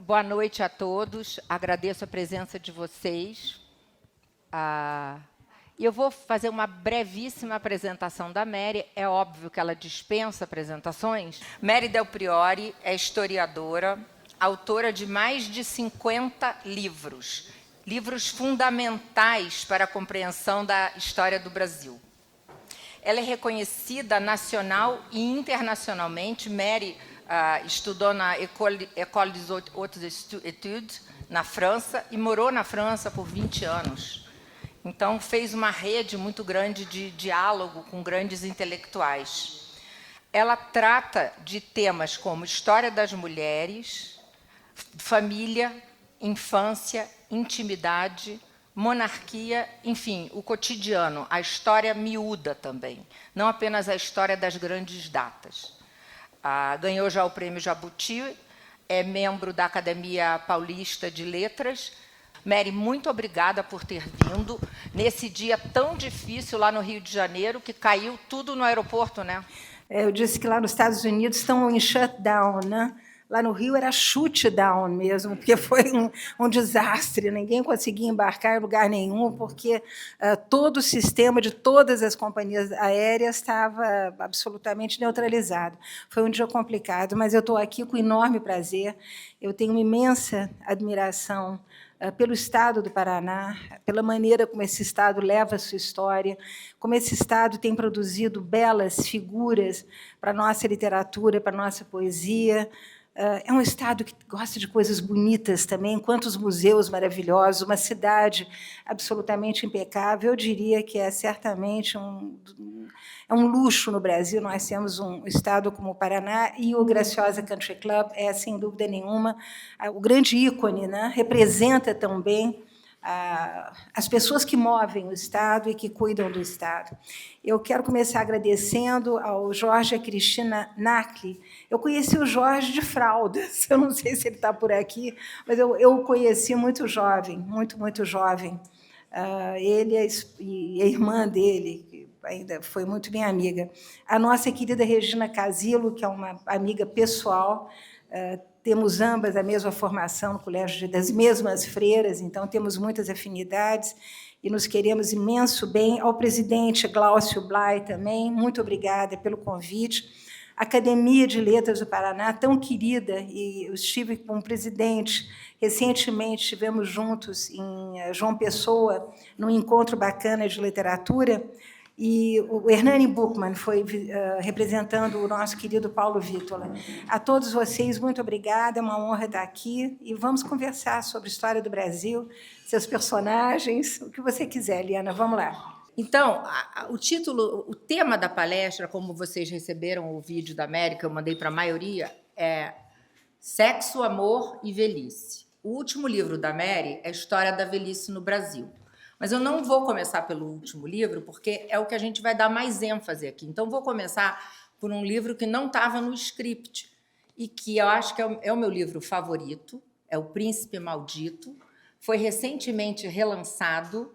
Boa noite a todos. Agradeço a presença de vocês. E eu vou fazer uma brevíssima apresentação da Mary. É óbvio que ela dispensa apresentações. Mary Del Priore é historiadora, autora de mais de 50 livros, livros fundamentais para a compreensão da história do Brasil. Ela é reconhecida nacional e internacionalmente. Mary estudou na École des Hautes Études, na França, e morou na França por 20 anos. Então, fez uma rede muito grande de diálogo com grandes intelectuais. Ela trata de temas como história das mulheres, família, infância, intimidade, monarquia, enfim, o cotidiano, a história miúda também, não apenas a história das grandes datas. Ganhou já o Prêmio Jabuti, é membro da Academia Paulista de Letras. Mary, muito obrigada por ter vindo nesse dia tão difícil lá no Rio de Janeiro, que caiu tudo no aeroporto, né? Eu disse que lá nos Estados Unidos estão em shutdown, né? Lá no Rio era shoot down mesmo, porque foi um desastre, ninguém conseguia embarcar em lugar nenhum, porque todo o sistema de todas as companhias aéreas estava absolutamente neutralizado. Foi um dia complicado, mas eu estou aqui com enorme prazer, eu tenho uma imensa admiração pelo Estado do Paraná, pela maneira como esse Estado leva a sua história, como esse Estado tem produzido belas figuras para a nossa literatura, para a nossa poesia. É um Estado que gosta de coisas bonitas também, quantos museus maravilhosos, uma cidade absolutamente impecável. Eu diria que é certamente um luxo no Brasil. Nós temos um Estado como o Paraná, e o Graciosa Country Club é, sem dúvida nenhuma, o grande ícone, né? Representa também as pessoas que movem o Estado e que cuidam do Estado. Eu quero começar agradecendo ao Jorge e a Cristina Nacli. Eu conheci o Jorge de fraldas, eu não sei se ele está por aqui, mas eu o conheci muito jovem, muito jovem. Ele e a irmã dele, que ainda foi muito minha amiga. A nossa querida Regina Casilo, que é uma amiga pessoal, temos ambas a mesma formação no colégio das mesmas freiras, então temos muitas afinidades e nos queremos imenso bem. Ao presidente Glaucio Blay também, muito obrigada pelo convite. A Academia de Letras do Paraná, tão querida, e eu estive com o presidente recentemente, estivemos juntos em João Pessoa, num encontro bacana de literatura, e o Hernani Buchmann foi representando o nosso querido Paulo Vítola. A todos vocês, muito obrigada, é uma honra estar aqui, e vamos conversar sobre a história do Brasil, seus personagens, o que você quiser, Liana, vamos lá. Então, o tema da palestra, como vocês receberam o vídeo da América, eu mandei para a maioria, é Sexo, Amor e Velhice. O último livro da Mary é a História da Velhice no Brasil. Mas eu não vou começar pelo último livro, porque é o que a gente vai dar mais ênfase aqui. Então, vou começar por um livro que não estava no script e que eu acho que é o meu livro favorito, é O Príncipe Maldito. Foi recentemente relançado.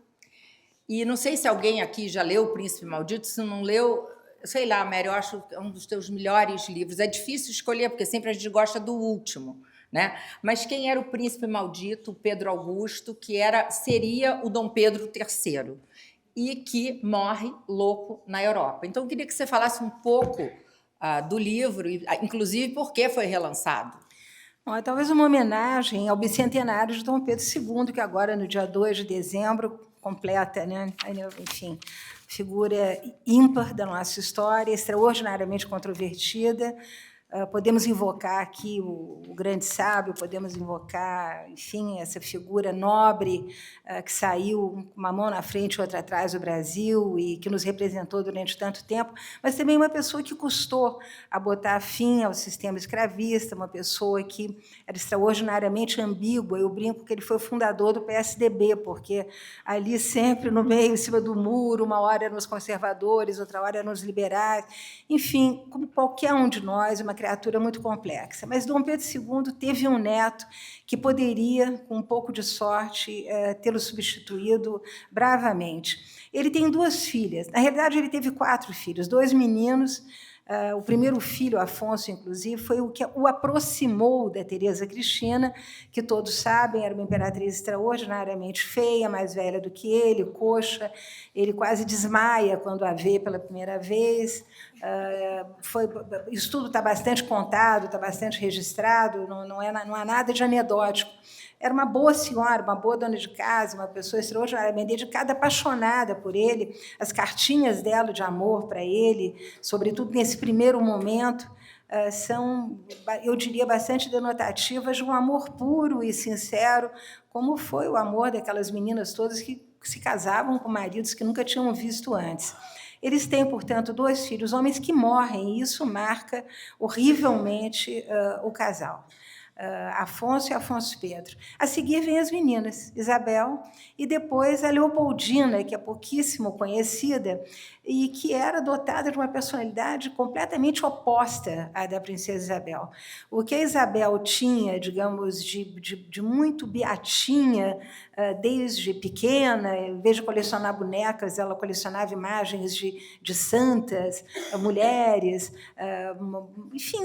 E não sei se alguém aqui já leu O Príncipe Maldito. Se não leu, sei lá, Mary, eu acho que é um dos teus melhores livros. É difícil escolher, porque sempre a gente gosta do último, né? Mas quem era o Príncipe Maldito? Pedro Augusto, que seria o Dom Pedro III, e que morre louco na Europa. Então, eu queria que você falasse um pouco do livro, inclusive por que foi relançado. Bom, é talvez uma homenagem ao bicentenário de Dom Pedro II, que agora, no dia 2 de dezembro, completa, né? Enfim, figura ímpar da nossa história, extraordinariamente controvertida. Podemos invocar aqui o grande sábio, podemos invocar, enfim, essa figura nobre que saiu com uma mão na frente e outra atrás do Brasil e que nos representou durante tanto tempo, mas também uma pessoa que custou a botar fim ao sistema escravista, uma pessoa que era extraordinariamente ambígua. Eu brinco que ele foi o fundador do PSDB, porque ali sempre no meio, em cima do muro, uma hora eram os conservadores, outra hora eram os liberais, enfim, como qualquer um de nós, uma criatura muito complexa. Mas Dom Pedro II teve um neto que poderia, com um pouco de sorte, tê-lo substituído bravamente. Ele tem 2 filhas. Na realidade, ele teve 4 filhos, 2 meninos, O primeiro filho, Afonso, inclusive, foi o que o aproximou da Teresa Cristina, que todos sabem, era uma imperatriz extraordinariamente feia, mais velha do que ele, coxa. Ele quase desmaia quando a vê pela primeira vez. Isso tudo está bastante contado, está bastante registrado, não há nada de anedótico. Era uma boa senhora, uma boa dona de casa, uma pessoa extraordinariamente dedicada, apaixonada por ele. As cartinhas dela de amor para ele, sobretudo nesse primeiro momento, são, eu diria, bastante denotativas de um amor puro e sincero, como foi o amor daquelas meninas todas que se casavam com maridos que nunca tinham visto antes. Eles têm, portanto, 2 filhos, homens que morrem, e isso marca horrivelmente o casal. Afonso e Afonso Pedro. A seguir vêm as meninas, Isabel, e depois a Leopoldina, que é pouquíssimo conhecida, e que era dotada de uma personalidade completamente oposta à da princesa Isabel. O que a Isabel tinha, digamos, de muito beatinha, desde pequena, em vez de colecionar bonecas, ela colecionava imagens de santas, mulheres, enfim,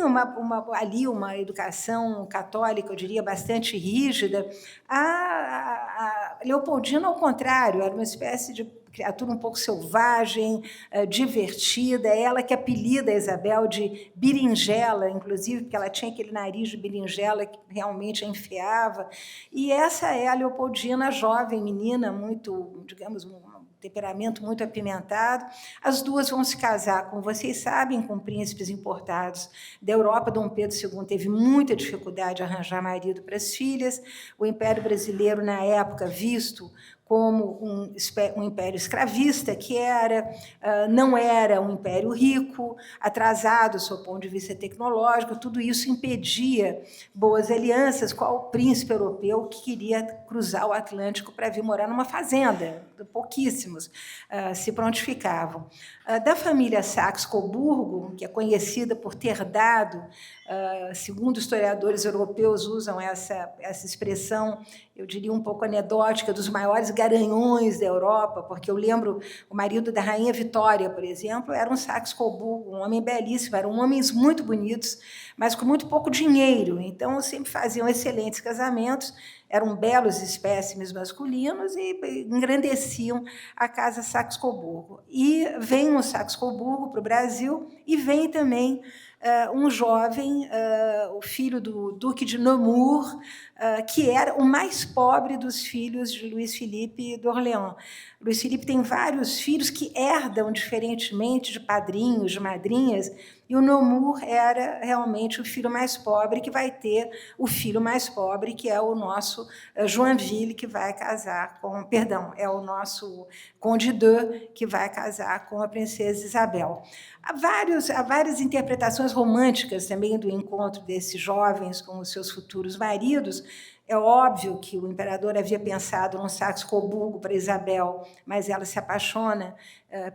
ali uma educação católica, eu diria, bastante rígida. A Leopoldina, ao contrário, era uma espécie de criatura um pouco selvagem, divertida, ela que apelida a Isabel de berinjela, inclusive, porque ela tinha aquele nariz de berinjela que realmente a enfiava. E essa é a Leopoldina, jovem menina, muito, digamos, um temperamento muito apimentado. As duas vão se casar, como vocês sabem, com príncipes importados da Europa. Dom Pedro II teve muita dificuldade de arranjar marido para as filhas. O Império Brasileiro, na época, visto como um império escravista, que não era um império rico, atrasado, do seu ponto de vista tecnológico, tudo isso impedia boas alianças com o príncipe europeu que queria cruzar o Atlântico para vir morar numa fazenda. Pouquíssimos se prontificavam. Da família Saxe-Coburgo, que é conhecida por ter dado, segundo historiadores europeus usam essa expressão, eu diria um pouco anedótica, dos maiores garanhões da Europa, porque eu lembro o marido da rainha Vitória, por exemplo, era um Saxe-Coburgo, um homem belíssimo, eram homens muito bonitos, mas com muito pouco dinheiro, então sempre faziam excelentes casamentos, eram belos espécimes masculinos e engrandeciam a casa Saxe-Coburgo. E vem o Saxe-Coburgo para o Brasil e vem também um jovem, o filho do Duque de Nemours, que era o mais pobre dos filhos de Luís Filipe d'Orléans. Luís Filipe tem vários filhos que herdam diferentemente de padrinhos, de madrinhas, e o Nemours era realmente o filho mais pobre, que vai ter o filho mais pobre, que é o nosso Joinville, que vai casar com... Perdão, é o nosso Conde d'Eu, que vai casar com a princesa Isabel. Há várias interpretações românticas também do encontro desses jovens com os seus futuros maridos. É óbvio que o imperador havia pensado num Saxe-Coburgo para Isabel, mas ela se apaixona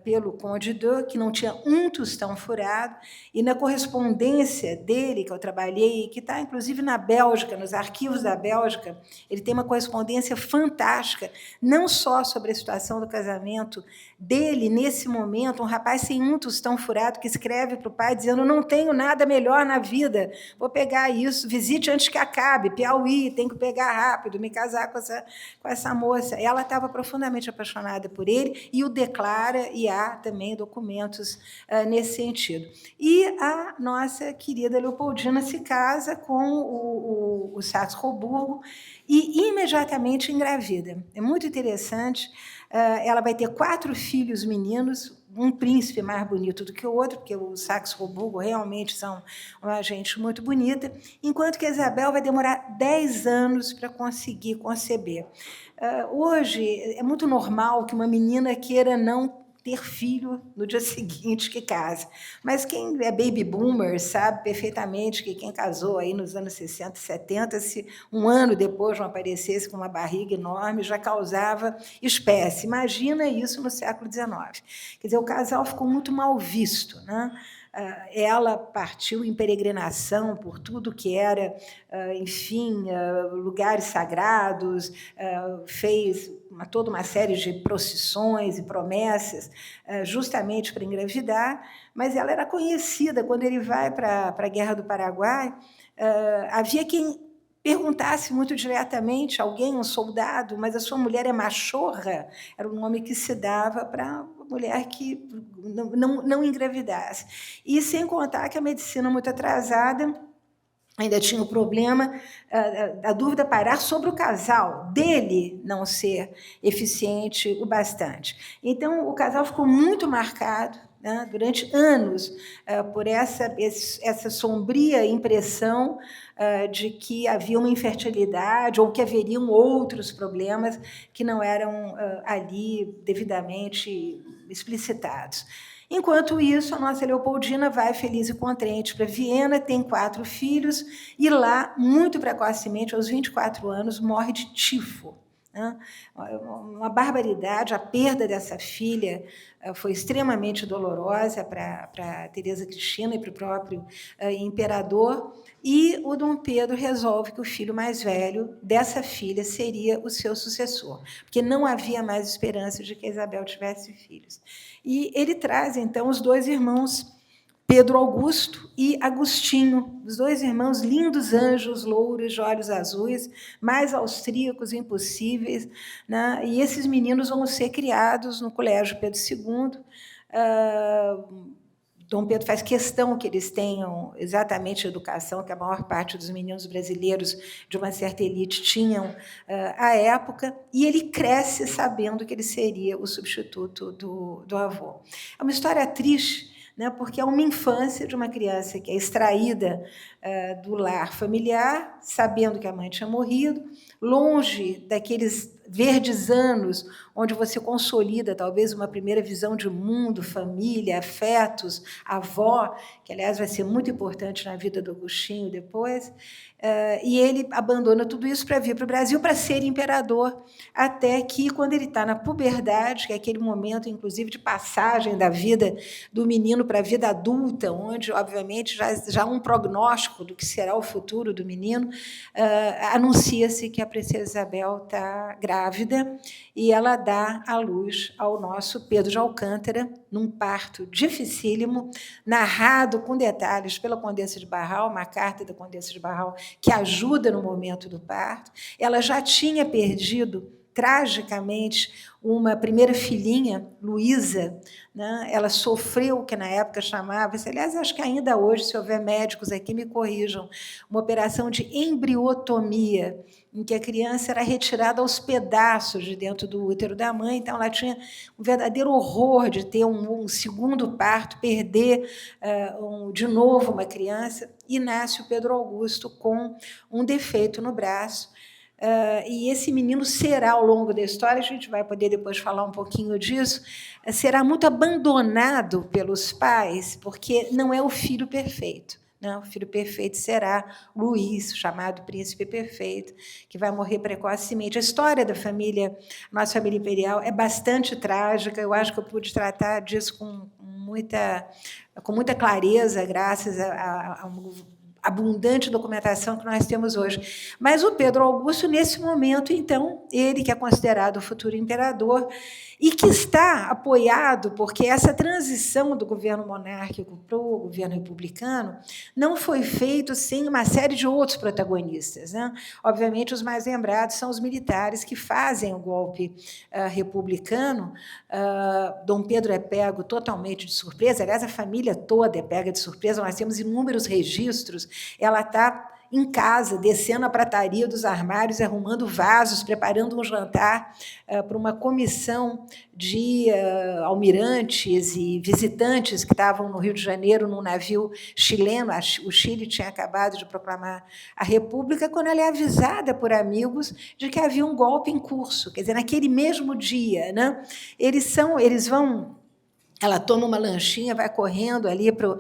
pelo Conde d'Eu, que não tinha um tostão furado, e na correspondência dele, que eu trabalhei, que está, inclusive, na Bélgica, nos arquivos da Bélgica, ele tem uma correspondência fantástica, não só sobre a situação do casamento dele, nesse momento, um rapaz sem um tostão furado, que escreve para o pai, dizendo: não tenho nada melhor na vida, vou pegar isso, visite antes que acabe, Piauí, tenho que pegar rápido, me casar com essa moça. Ela estava profundamente apaixonada por ele e o declara, e há também documentos nesse sentido. E a nossa querida Leopoldina se casa com o Saxe-Coburgo e imediatamente engravida. É muito interessante. Ela vai ter 4 filhos meninos, um príncipe mais bonito do que o outro, porque os Saxe-Coburgo realmente são uma gente muito bonita, enquanto que a Isabel vai demorar 10 anos para conseguir conceber. Hoje, é muito normal que uma menina queira não ter filho no dia seguinte que casa. Mas quem é baby boomer sabe perfeitamente que quem casou aí nos anos 60 e 70, se um ano depois não aparecesse com uma barriga enorme, já causava espécie. Imagina isso no século XIX. Quer dizer, o casal ficou muito mal visto, né? Ela partiu em peregrinação por tudo que era, enfim, lugares sagrados, fez toda uma série de procissões e promessas, justamente para engravidar, mas ela era conhecida. Quando ele vai para a Guerra do Paraguai, havia quem perguntasse muito diretamente, alguém, um soldado, mas a sua mulher é machorra? Era um nome que se dava para mulher que não engravidasse. E sem contar que a medicina muito atrasada ainda tinha o problema da dúvida pairar sobre o casal, dele não ser eficiente o bastante. Então, o casal ficou muito marcado, né, durante anos, por essa sombria impressão de que havia uma infertilidade ou que haveriam outros problemas que não eram ali devidamente explicitados. Enquanto isso, a nossa Leopoldina vai feliz e contente para Viena, tem 4 filhos, e lá, muito precocemente, aos 24 anos, morre de tifo. Uma barbaridade. A perda dessa filha foi extremamente dolorosa para Teresa Cristina e para o próprio imperador, e o Dom Pedro resolve que o filho mais velho dessa filha seria o seu sucessor, porque não havia mais esperança de que Isabel tivesse filhos. E ele traz, então, os 2 irmãos, Pedro Augusto e Agostinho, os 2 irmãos, lindos anjos, louros, de olhos azuis, mais austríacos impossíveis, né? E esses meninos vão ser criados no Colégio Pedro II. Dom Pedro faz questão que eles tenham exatamente a educação que a maior parte dos meninos brasileiros de uma certa elite tinham à época, e ele cresce sabendo que ele seria o substituto do avô. É uma história triste, né, porque é uma infância de uma criança que é extraída do lar familiar, sabendo que a mãe tinha morrido, longe daqueles verdes anos onde você consolida talvez uma primeira visão de mundo, família, afetos, avó, que, aliás, vai ser muito importante na vida do Agostinho depois, e ele abandona tudo isso para vir para o Brasil para ser imperador, até que, quando ele está na puberdade, que é aquele momento, inclusive, de passagem da vida do menino para a vida adulta, onde, obviamente, já há um prognóstico do que será o futuro do menino, anuncia-se que a princesa Isabel está grávida, e ela dá à luz ao nosso Pedro de Alcântara, num parto dificílimo, narrado com detalhes pela Condessa de Barral, uma carta da Condessa de Barral que ajuda no momento do parto. Ela já tinha perdido, tragicamente, uma primeira filhinha, Luísa, né? Ela sofreu o que na época chamava-se, aliás, acho que ainda hoje, se houver médicos aqui, me corrijam, uma operação de embriotomia, em que a criança era retirada aos pedaços de dentro do útero da mãe. Então, ela tinha um verdadeiro horror de ter um segundo parto, perder de novo uma criança, e nasce o Pedro Augusto com um defeito no braço. E esse menino será, ao longo da história, a gente vai poder depois falar um pouquinho disso, será muito abandonado pelos pais, porque não é o filho perfeito. Não, o filho perfeito será Luís, chamado Príncipe Perfeito, que vai morrer precocemente. A história da família, nossa família imperial, é bastante trágica. Eu acho que eu pude tratar disso com muita clareza, graças a abundante documentação que nós temos hoje. Mas o Pedro Augusto, nesse momento, então, ele que é considerado o futuro imperador, e que está apoiado, porque essa transição do governo monárquico para o governo republicano não foi feita sem uma série de outros protagonistas, né? Obviamente, os mais lembrados são os militares que fazem o golpe republicano. Dom Pedro é pego totalmente de surpresa, aliás, a família toda é pega de surpresa, nós temos inúmeros registros. Ela está em casa, descendo a prataria dos armários, arrumando vasos, preparando um jantar para uma comissão de almirantes e visitantes que estavam no Rio de Janeiro, num navio chileno. O Chile tinha acabado de proclamar a República, quando ela é avisada por amigos de que havia um golpe em curso. Quer dizer, naquele mesmo dia, né, eles vão... Ela toma uma lanchinha, vai correndo ali para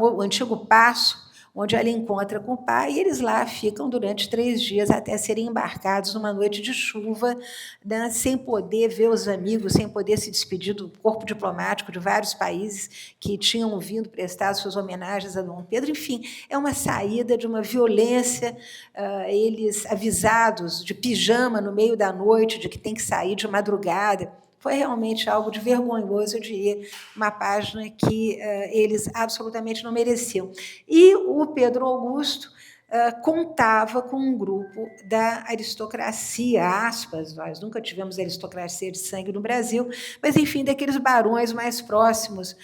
o antigo Paço, onde ela encontra com o pai, e eles lá ficam durante 3 dias até serem embarcados numa noite de chuva, né, sem poder ver os amigos, sem poder se despedir do corpo diplomático de vários países que tinham vindo prestar suas homenagens a Dom Pedro. Enfim, é uma saída de uma violência, eles avisados de pijama no meio da noite, de que tem que sair de madrugada. Foi realmente algo de vergonhoso, eu diria, uma página que eles absolutamente não mereciam. E o Pedro Augusto contava com um grupo da aristocracia, aspas, nós nunca tivemos aristocracia de sangue no Brasil, mas, enfim, daqueles barões mais próximos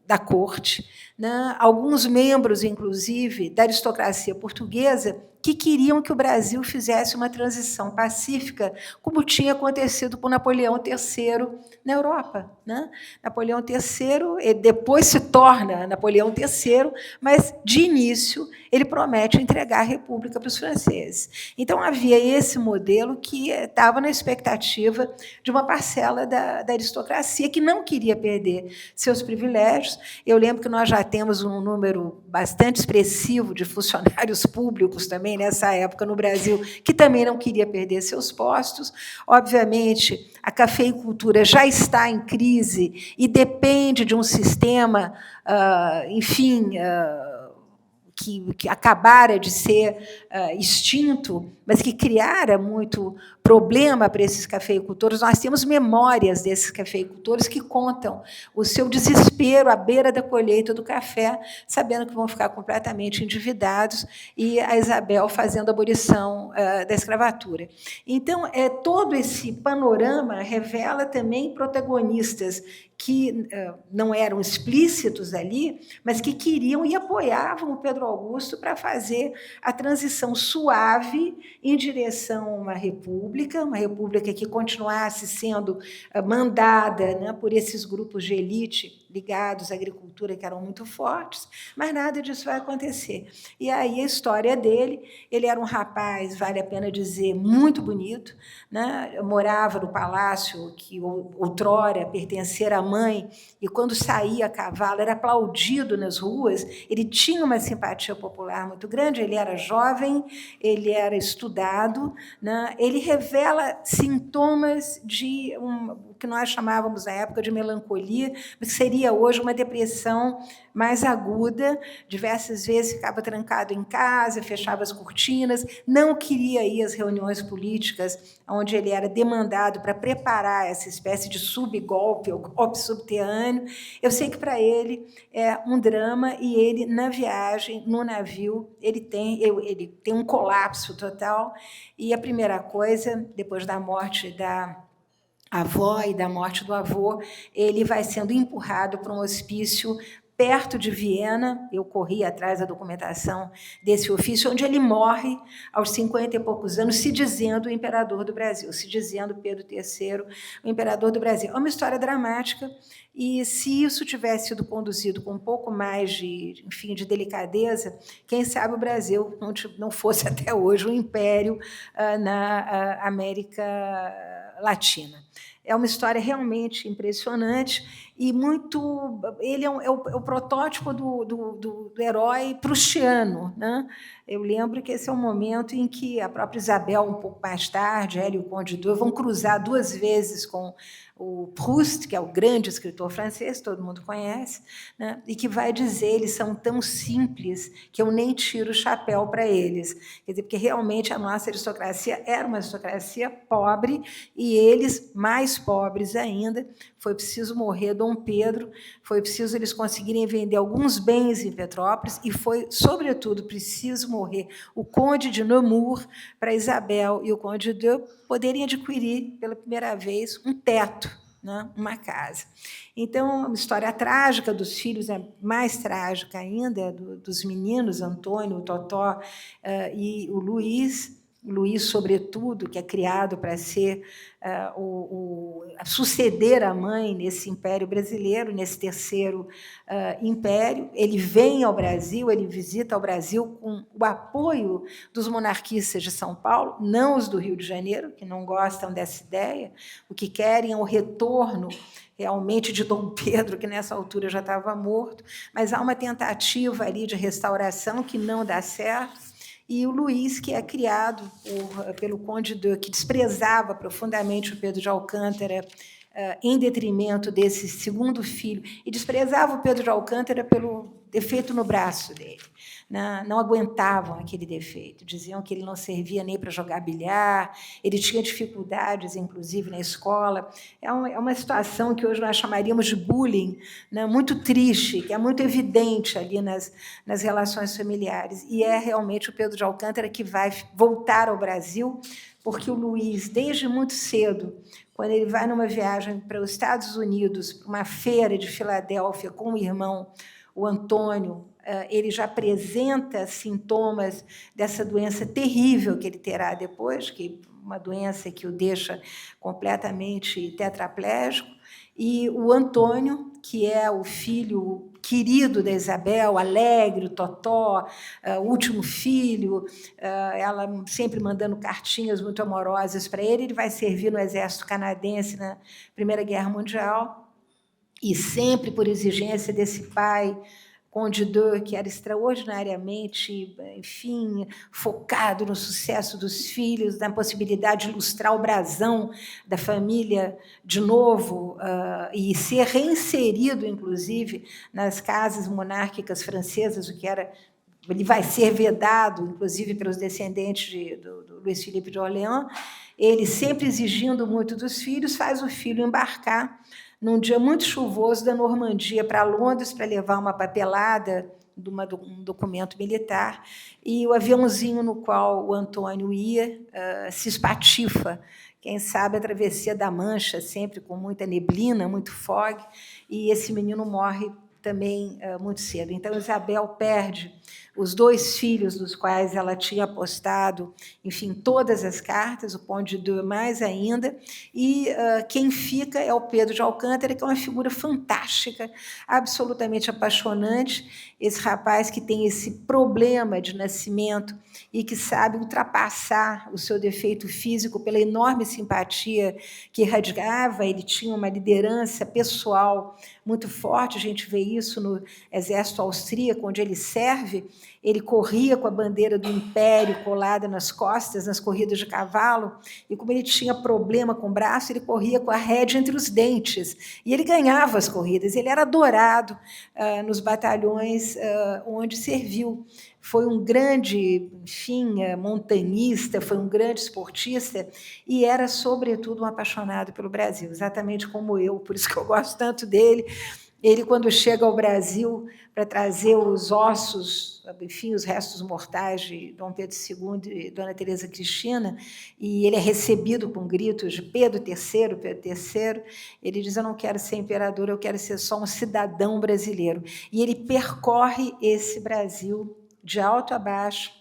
da corte, né? Alguns membros, inclusive, da aristocracia portuguesa, que queriam que o Brasil fizesse uma transição pacífica, como tinha acontecido com Napoleão III na Europa, né? Napoleão III, ele depois se torna Napoleão III, mas, de início, ele promete entregar a República para os franceses. Então, havia esse modelo que estava na expectativa de uma parcela da aristocracia que não queria perder seus privilégios. Eu lembro que nós já temos um número bastante expressivo de funcionários públicos também nessa época no Brasil, que também não queria perder seus postos. Obviamente, a cafeicultura já está em crise e depende de um sistema, enfim, que acabara de ser extinto, mas que criara muito problema para esses cafeicultores. Nós temos memórias desses cafeicultores que contam o seu desespero à beira da colheita do café, sabendo que vão ficar completamente endividados, e a Isabel fazendo a abolição da escravatura. Então, todo esse panorama revela também protagonistas que não eram explícitos ali, mas que queriam e apoiavam o Pedro Augusto para fazer a transição suave em direção a uma república que continuasse sendo mandada, né, por esses grupos de elite ligados à agricultura, que eram muito fortes, mas nada disso vai acontecer. E aí a história dele, ele era um rapaz, vale a pena dizer, muito bonito, né? Morava no palácio que outrora pertencia à mãe, e quando saía a cavalo era aplaudido nas ruas. Ele tinha uma simpatia popular muito grande, ele era jovem, ele era estudado, né? Ele revela sintomas de o que nós chamávamos na época de melancolia, mas que seria hoje uma depressão mais aguda. Diversas vezes ficava trancado em casa, fechava as cortinas, não queria ir às reuniões políticas, onde ele era demandado para preparar essa espécie de subgolpe, ou golpe subterrâneo. Eu sei que, para ele, é um drama, e ele, na viagem, no navio, ele tem um colapso total, e a primeira coisa, depois da morte da avó e da morte do avô, ele vai sendo empurrado para um hospício perto de Viena. Eu corri atrás da documentação desse ofício, onde ele morre aos 50 e poucos anos, se dizendo o imperador do Brasil, se dizendo Pedro III, o imperador do Brasil. É uma história dramática, e se isso tivesse sido conduzido com um pouco mais de, enfim, de delicadeza, quem sabe o Brasil não fosse até hoje um império na América Latina. É uma história realmente impressionante, e muito. Ele é o protótipo do herói prustiano, né? Eu lembro que esse é um momento em que a própria Isabel, um pouco mais tarde, ela e o Conde de Dor vão cruzar 2 vezes com o Proust, que é o grande escritor francês, todo mundo conhece, né? E que vai dizer: eles são tão simples que eu nem tiro o chapéu para eles. Quer dizer, porque realmente a nossa aristocracia era uma aristocracia pobre, e eles mais pobres ainda. Foi preciso morrer Dom Pedro, foi preciso eles conseguirem vender alguns bens em Petrópolis, e foi, sobretudo, preciso morrer o Conde de Nemours para Isabel e o Conde de Dor poderem adquirir, pela primeira vez, um teto, né, uma casa. Então, uma história trágica dos filhos, é mais trágica ainda, dos meninos, Antônio, o Totó e o Luiz, Luís, sobretudo, que é criado para ser suceder a mãe nesse Império Brasileiro, nesse terceiro império. Ele vem ao Brasil, ele visita o Brasil com o apoio dos monarquistas de São Paulo, não os do Rio de Janeiro, que não gostam dessa ideia, o que querem é o retorno realmente de Dom Pedro, que nessa altura já estava morto, mas há uma tentativa ali de restauração que não dá certo, e o Luís, que é criado pelo Conde que desprezava profundamente o Pedro de Alcântara, em detrimento desse segundo filho, e desprezava o Pedro de Alcântara pelo defeito no braço dele. Não aguentavam aquele defeito, diziam que ele não servia nem para jogar bilhar, ele tinha dificuldades, inclusive, na escola. É uma situação que hoje nós chamaríamos de bullying, né, muito triste, que é muito evidente ali nas relações familiares. E é realmente o Pedro de Alcântara que vai voltar ao Brasil, porque o Luís, desde muito cedo, quando ele vai numa viagem para os Estados Unidos, uma feira de Filadélfia com o irmão, o Antônio, ele já apresenta sintomas dessa doença terrível que ele terá depois, que uma doença que o deixa completamente tetraplégico, e o Antônio, que é o filho querido da Isabel, alegre, o totó, o último filho, ela sempre mandando cartinhas muito amorosas para ele. Ele vai servir no exército canadense na Primeira Guerra Mundial, e sempre por exigência desse pai, Conde de, que era extraordinariamente, enfim, focado no sucesso dos filhos, na possibilidade de ilustrar o brasão da família de novo, e ser reinserido, inclusive, nas casas monárquicas francesas, o que era... Ele vai ser vedado, inclusive, pelos descendentes do Luís Filipe de Orleans. Ele, sempre exigindo muito dos filhos, faz o filho embarcar num dia muito chuvoso da Normandia para Londres, para levar uma papelada de um documento militar, e o aviãozinho no qual o Antônio ia se espatifa, quem sabe a travessia da Mancha, sempre com muita neblina, muito fog, e esse menino morre também muito cedo. Então, Isabel perde os 2 filhos dos quais ela tinha apostado, enfim, todas as cartas, o Conde de mais ainda, e quem fica é o Pedro de Alcântara, que é uma figura fantástica, absolutamente apaixonante, esse rapaz que tem esse problema de nascimento e que sabe ultrapassar o seu defeito físico pela enorme simpatia que irradiava. Ele tinha uma liderança pessoal muito forte, a gente vê isso no exército austríaco, onde ele serve. Ele corria com a bandeira do Império colada nas costas, nas corridas de cavalo, e como ele tinha problema com o braço, ele corria com a rédea entre os dentes, e ele ganhava as corridas. Ele era adorado nos batalhões onde serviu. Foi um grande, enfim, montanhista, foi um grande esportista, e era, sobretudo, um apaixonado pelo Brasil, exatamente como eu, por isso que eu gosto tanto dele. Ele, quando chega ao Brasil para trazer os ossos, enfim, os restos mortais de Dom Pedro II e Dona Teresa Cristina, e ele é recebido com gritos de Pedro III, Pedro III, ele diz: eu não quero ser imperador, eu quero ser só um cidadão brasileiro. E ele percorre esse Brasil de alto a baixo.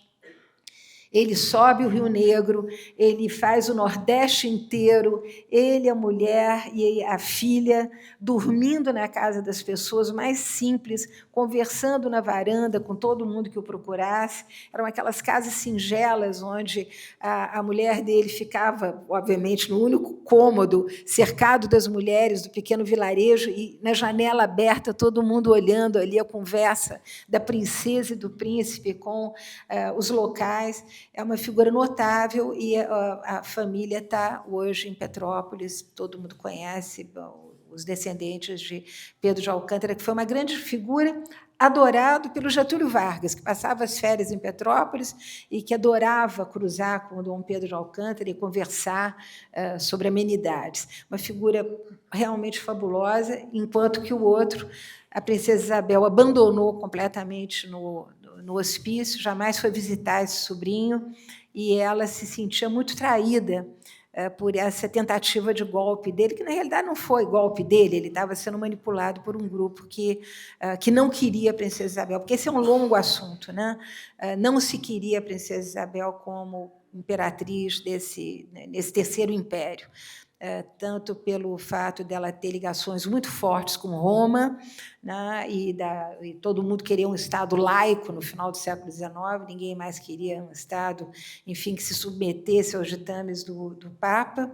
Ele sobe o Rio Negro, ele faz o Nordeste inteiro, ele, a mulher e a filha, dormindo na casa das pessoas mais simples, conversando na varanda com todo mundo que o procurasse. Eram aquelas casas singelas, onde a mulher dele ficava, obviamente, no único cômodo, cercado das mulheres do pequeno vilarejo, e na janela aberta, todo mundo olhando ali a conversa da princesa e do príncipe com os locais. É uma figura notável, e a família está hoje em Petrópolis, todo mundo conhece, os descendentes de Pedro de Alcântara, que foi uma grande figura, adorado pelo Getúlio Vargas, que passava as férias em Petrópolis e que adorava cruzar com o Dom Pedro de Alcântara e conversar sobre amenidades. Uma figura realmente fabulosa, enquanto que o outro, a princesa Isabel, abandonou completamente no hospício, jamais foi visitar esse sobrinho, e ela se sentia muito traída por essa tentativa de golpe dele, que, na realidade, não foi golpe dele, ele estava sendo manipulado por um grupo que não queria a Princesa Isabel, porque esse é um longo assunto, né? Não se queria a Princesa Isabel como imperatriz nesse terceiro império, tanto pelo fato dela ter ligações muito fortes com Roma, né, e todo mundo queria um Estado laico no final do século XIX, ninguém mais queria um Estado, enfim, que se submetesse aos ditames do Papa.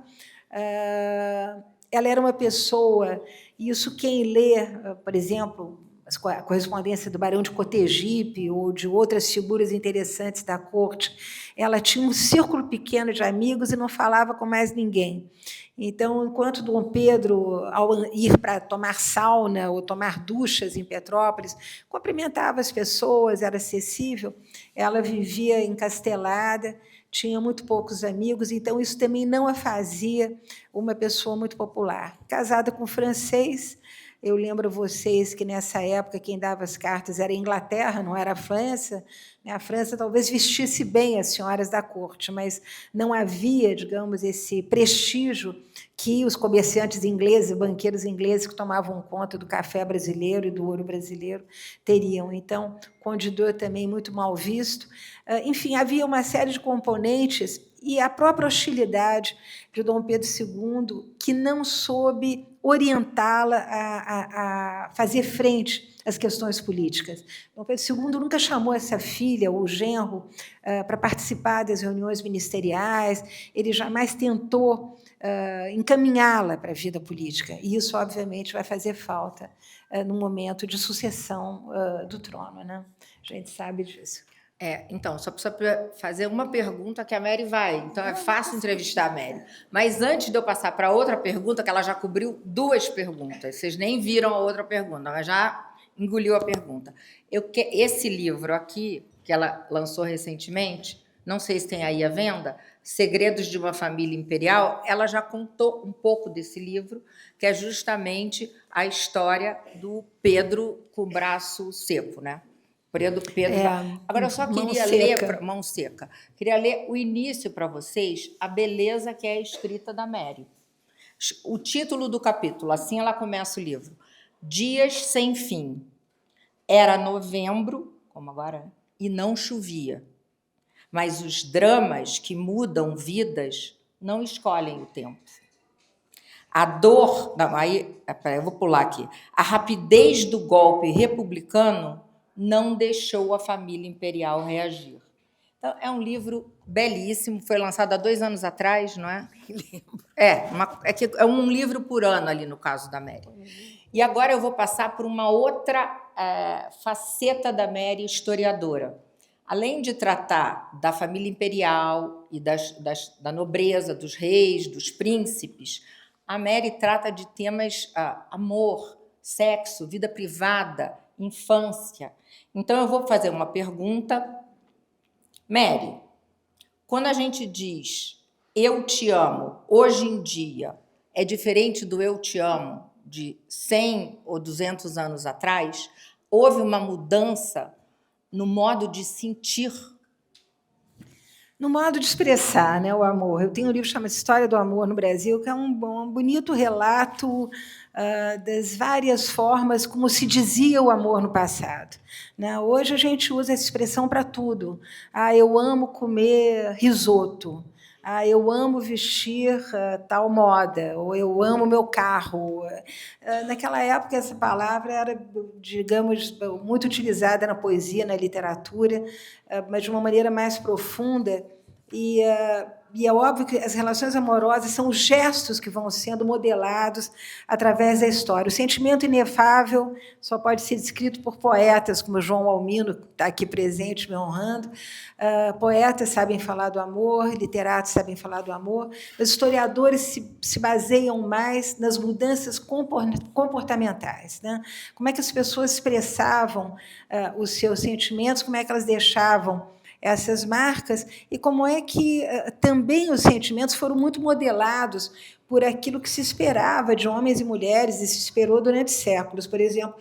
Ela era uma pessoa, e isso quem lê, por exemplo, a correspondência do Barão de Cotegipe ou de outras figuras interessantes da corte, ela tinha um círculo pequeno de amigos e não falava com mais ninguém. Então, enquanto Dom Pedro, ao ir para tomar sauna ou tomar duchas em Petrópolis, cumprimentava as pessoas, era acessível, ela vivia encastelada, tinha muito poucos amigos, então isso também não a fazia uma pessoa muito popular. Casada com um francês, eu lembro a vocês que, nessa época, quem dava as cartas era a Inglaterra, não era a França. A França talvez vestisse bem as senhoras da corte, mas não havia, digamos, esse prestígio que os comerciantes ingleses, banqueiros ingleses que tomavam conta do café brasileiro e do ouro brasileiro teriam. Então, Conde d'Eu também muito mal visto. Enfim, havia uma série de componentes e a própria hostilidade de Dom Pedro II, que não soube orientá-la a fazer frente às questões políticas. Dom Pedro II nunca chamou essa filha ou genro para participar das reuniões ministeriais, ele jamais tentou encaminhá-la para a vida política, e isso, obviamente, vai fazer falta no momento de sucessão do trono, né? A gente sabe disso. Então, só precisa fazer uma pergunta que a Mary vai. Então, é fácil entrevistar a Mary. Mas, antes de eu passar para outra pergunta, que ela já cobriu 2 perguntas, vocês nem viram a outra pergunta, mas já engoliu a pergunta. Esse livro aqui, que ela lançou recentemente, não sei se tem aí à venda, Segredos de uma Família Imperial, ela já contou um pouco desse livro, que é justamente a história do Pedro com o braço seco, né? Pedro. Agora, eu só queria ler... Mão seca. Queria ler o início para vocês, a beleza que é a escrita da Mary. O título do capítulo, assim ela começa o livro. Dias sem fim. Era novembro, como agora, e não chovia. Mas os dramas que mudam vidas não escolhem o tempo. A dor... Não, aí, eu vou pular aqui. A rapidez do golpe republicano não deixou a família imperial reagir. Então, é um livro belíssimo, foi lançado há 2 anos atrás, não é? É um livro por ano, ali no caso da Mary. E agora eu vou passar por uma outra faceta da Mary, historiadora. Além de tratar da família imperial e da nobreza, dos reis, dos príncipes, a Mary trata de temas amor, sexo, vida privada, infância. Então, eu vou fazer uma pergunta. Mary, quando a gente diz eu te amo, hoje em dia, é diferente do eu te amo de 100 ou 200 anos atrás? Houve uma mudança no modo de sentir? No modo de expressar, né, o amor. Eu tenho um livro chamado História do Amor no Brasil, que é um bonito relato das várias formas como se dizia o amor no passado. Né? Hoje a gente usa essa expressão para tudo. Eu amo comer risoto. Eu amo vestir tal moda, ou eu amo meu carro. Naquela época, essa palavra era, digamos, muito utilizada na poesia, na literatura, mas de uma maneira mais profunda. E é óbvio que as relações amorosas são os gestos que vão sendo modelados através da história. O sentimento inefável só pode ser descrito por poetas, como João Almino, que está aqui presente, me honrando. Poetas sabem falar do amor, literatos sabem falar do amor, mas historiadores se baseiam mais nas mudanças comportamentais. Né? Como é que as pessoas expressavam os seus sentimentos, como é que elas deixavam essas marcas, e como é que também os sentimentos foram muito modelados por aquilo que se esperava de homens e mulheres, e se esperou durante séculos. Por exemplo,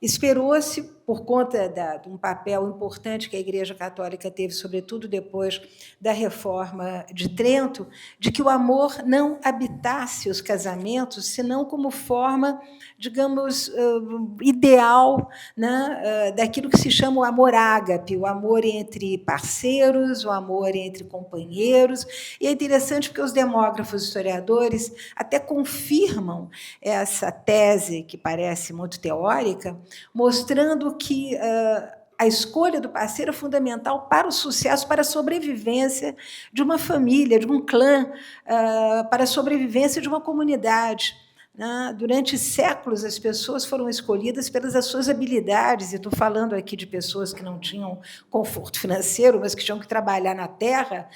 esperou-se por conta de um papel importante que a Igreja Católica teve, sobretudo depois da Reforma de Trento, de que o amor não habitasse os casamentos, senão como forma, digamos, ideal, né, daquilo que se chama o amor ágape, o amor entre parceiros, o amor entre companheiros. E é interessante porque os demógrafos historiadores até confirmam essa tese, que parece muito teórica, mostrando que a escolha do parceiro é fundamental para o sucesso, para a sobrevivência de uma família, de um clã, para a sobrevivência de uma comunidade. Durante séculos, as pessoas foram escolhidas pelas suas habilidades, e estou falando aqui de pessoas que não tinham conforto financeiro, mas que tinham que trabalhar na terra,